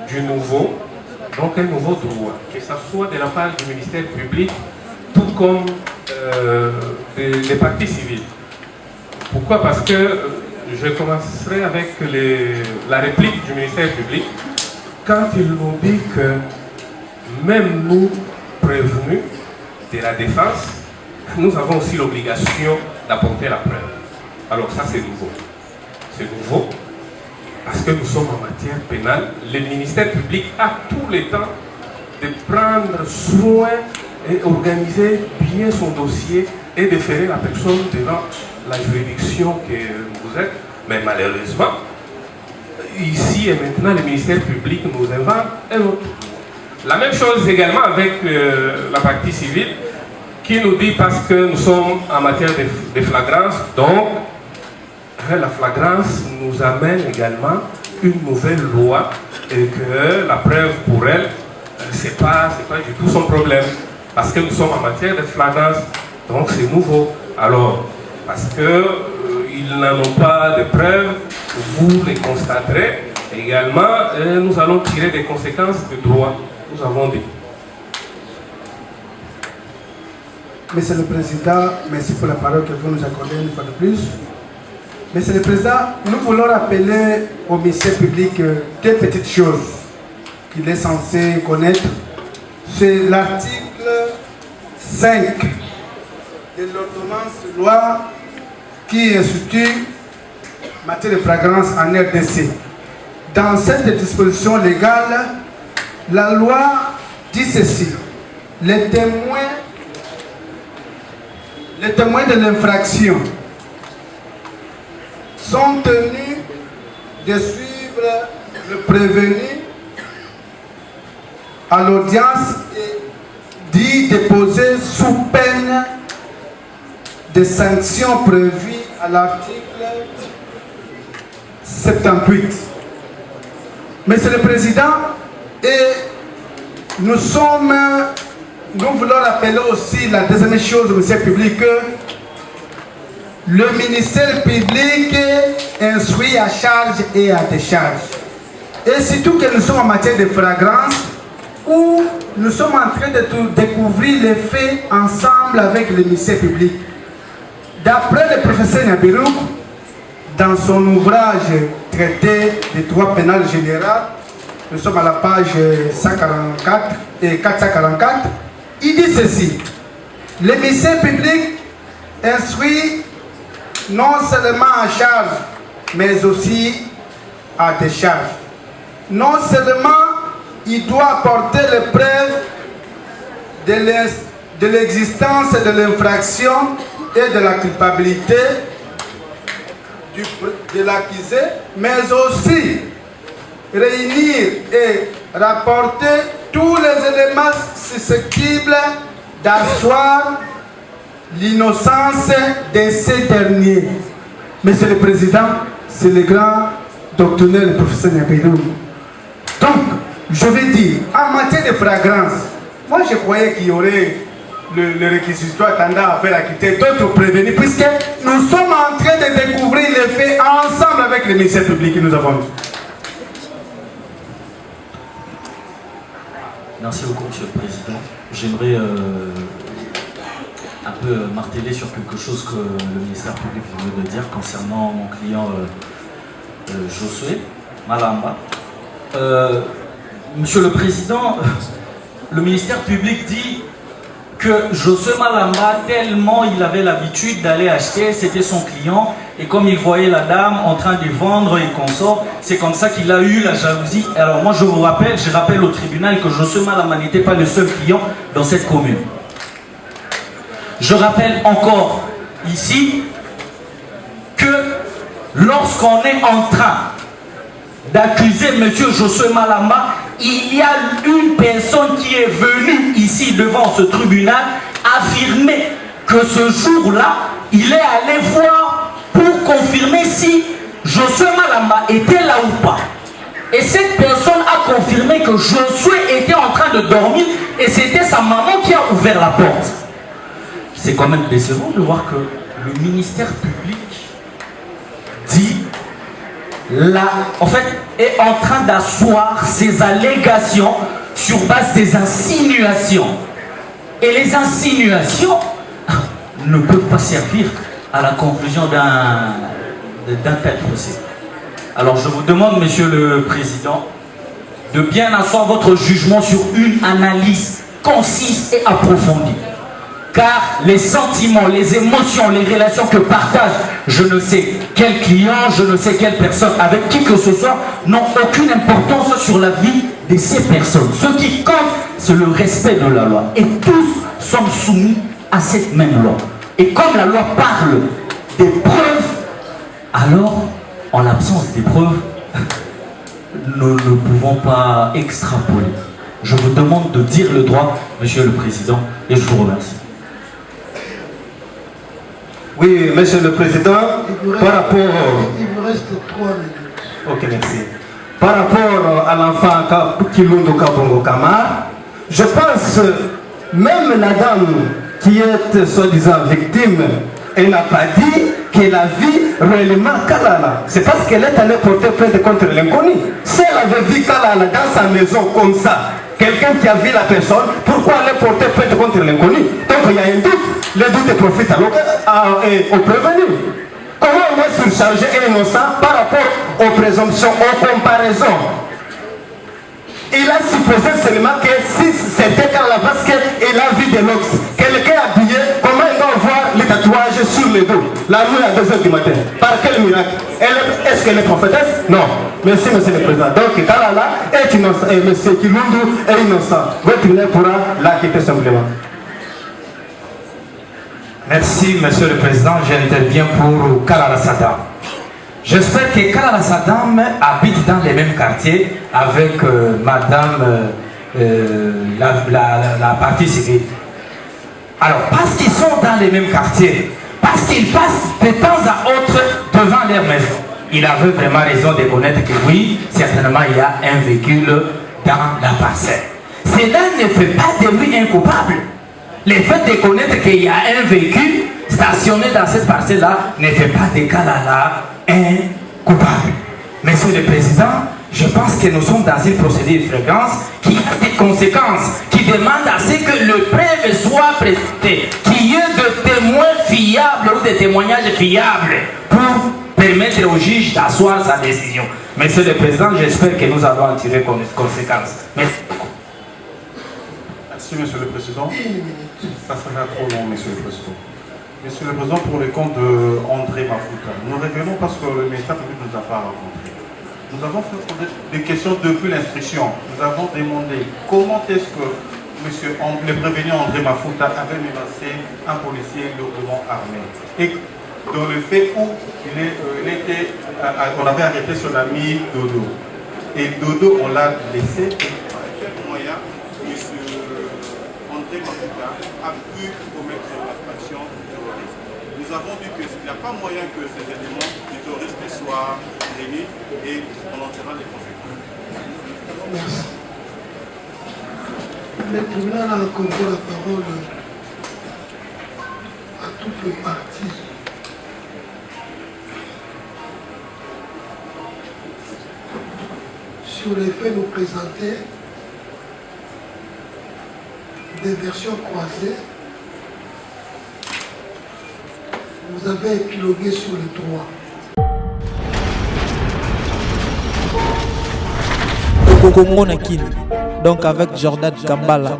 du nouveau, donc un nouveau droit, que ce soit de la part du ministère public, tout comme des partis civils. Pourquoi? Parce que je commencerai avec la réplique du ministère public, quand ils nous dit que même nous, prévenus de la défense, nous avons aussi l'obligation d'apporter la preuve. Alors ça, c'est nouveau. C'est nouveau parce que nous sommes en matière pénale. Le ministère public a tous les temps de prendre soin et organiser bien son dossier et de faire la personne devant la juridiction que vous êtes. Mais malheureusement, ici et maintenant, le ministère public nous invente un autre. La même chose également avec la partie civile qui nous dit parce que nous sommes en matière de flagrance, donc la flagrance nous amène également une nouvelle loi et que la preuve pour elle, c'est pas du tout son problème. Parce que nous sommes en matière de flagrance, donc c'est nouveau. Alors, parce qu'ils n'en ont pas de preuves, vous les constaterez. Également, nous allons tirer des conséquences de droit. Nous avons dit. Monsieur le Président, merci pour la parole que vous nous accordez une fois de plus. Monsieur le Président, nous voulons rappeler au ministère public deux petites choses qu'il est censé connaître. C'est l'article 5 de l'ordonnance de loi qui institue matière de flagrance en RDC. Dans cette disposition légale, la loi dit ceci: les témoins de l'infraction sont tenus de suivre le prévenu à l'audience et d'y déposer sous peine des sanctions prévues à l'article 78. Monsieur le Président, et nous voulons rappeler aussi la deuxième chose au ministère public, que le ministère public instruit à charge et à décharge. Et surtout que nous sommes en matière de flagrance, où nous sommes en train de découvrir les faits ensemble avec le ministère public. D'après le professeur Nabirouk, dans son ouvrage traité des droits pénals généraux, nous sommes à la page 144 et 444, il dit ceci: le ministère public instruit non seulement à charge, mais aussi à décharge. Non seulement il doit apporter les preuves de l'existence de l'infraction et de la culpabilité de l'accusé, mais aussi réunir et rapporter tous les éléments susceptibles d'asseoir l'innocence de ces derniers. Monsieur le Président, c'est le grand doctrinaire, le professeur Nyapirou. Donc, je vais dire, en matière de flagrance, moi je croyais qu'il y aurait le réquisitoire tendant à faire acquitter d'autres prévenus, puisque nous sommes en train de découvrir les faits ensemble avec le ministère public que nous avons. Merci beaucoup, Monsieur le Président. J'aimerais un peu marteler sur quelque chose que le ministère public vient de dire concernant mon client Josué Malamba. Monsieur le Président, le ministère public dit que Josué Malamba, tellement il avait l'habitude d'aller acheter, c'était son client, et comme il voyait la dame en train de vendre et consort, c'est comme ça qu'il a eu la jalousie. Alors moi je rappelle au tribunal que Josué Malamba n'était pas le seul client dans cette commune. Je rappelle encore ici que lorsqu'on est en train d'accuser M. Josué Malamba, il y a une personne qui est venue ici devant ce tribunal affirmer que ce jour-là, il est allé voir pour confirmer si Josué Malamba était là ou pas. Et cette personne a confirmé que Josué était en train de dormir et c'était sa maman qui a ouvert la porte. C'est quand même décevant de voir que le ministère public dit en fait, est en train d'asseoir ses allégations sur base des insinuations. Et les insinuations ne peuvent pas servir à la conclusion d'un tel procès. Alors je vous demande, Monsieur le Président, de bien asseoir votre jugement sur une analyse concise et approfondie. Car les sentiments, les émotions, les relations que partage je ne sais quel client, je ne sais quelle personne, avec qui que ce soit, n'ont aucune importance sur la vie de ces personnes. Ce qui compte, c'est le respect de la loi. Et tous sommes soumis à cette même loi. Et comme la loi parle des preuves, alors, en l'absence des preuves, nous ne pouvons pas extrapoler. Je vous demande de dire le droit, Monsieur le Président, et je vous remercie. Oui, Monsieur le Président, par rapport... Il vous reste 3 minutes. Ok, merci. Par rapport à l'enfant Kilundo Kabongo Kamar, je pense, même la dame qui est soi-disant victime, elle n'a pas dit qu'elle a vu réellement Kalala. C'est parce qu'elle est allée porter plainte contre l'inconnu. Si elle avait vu Kalala dans sa maison comme ça, quelqu'un qui a vu la personne, pourquoi aller porter plainte contre l'inconnu? Donc il y a un doute. Le doute profite au prévenu. Comment on va surcharger un innocent par rapport aux présomptions, aux comparaisons? Il a supposé seulement que si c'était Kalala parce qu'il a vu des locks, quelqu'un habillé, comment il doit voir les tatouages sur le dos la nuit à 2h du matin? Par quel miracle? Est-ce qu'elle est prophétesse? Non. Merci, Monsieur le Président. Donc Kalala est innocent et M. Kilundu est innocent. Votre tribunal pourra l'acquitter simplement. Merci, Monsieur le Président. J'interviens pour Kalala Saddam. J'espère que Kalala Saddam habite dans les mêmes quartiers avec Madame la partie civile. Alors, parce qu'ils sont dans les mêmes quartiers, parce qu'ils passent de temps à autre devant leur maison, il avait vraiment raison de connaître que oui, certainement il y a un véhicule dans la parcelle. Cela ne fait pas de lui un coupable. Le fait de connaître qu'il y a un véhicule stationné dans cette parcelle-là ne fait pas de Kalala un coupable. Monsieur le Président, je pense que nous sommes dans une procédure de fréquence qui a des conséquences, qui demande à ce que le preuve soit présenté, qu'il y ait de témoins fiables ou des témoignages fiables pour permettre au juge d'asseoir sa décision. Monsieur le Président, j'espère que nous allons en tirer conséquences. Merci. Merci, Monsieur le Président. Ça sera trop long, Monsieur le Président. Monsieur le Président, pour le compte d'André Mafouta, nous revenons parce que le ministère public ne nous a pas rencontrés. Nous avons fait des questions depuis l'instruction. Nous avons demandé comment est-ce que le prévenu André Mafouta avait menacé un policier lourdement armé. Et dans le fait où on avait arrêté son ami Dodo. Et Dodo, on l'a laissé. Par quel moyen M. André Mafouta a pu commettre l'infraction terroriste? Nous avons dit qu'il n'y a pas moyen que ces éléments du terrorisme soient réunis et on en tirera les conséquences. Merci. Le tribunal a accordé la parole à toutes les parties. Sur les faits, nous présenter des versions croisées. Vous avez épilogué sur les trois. Congo Nakini, donc avec Jordan Kambala.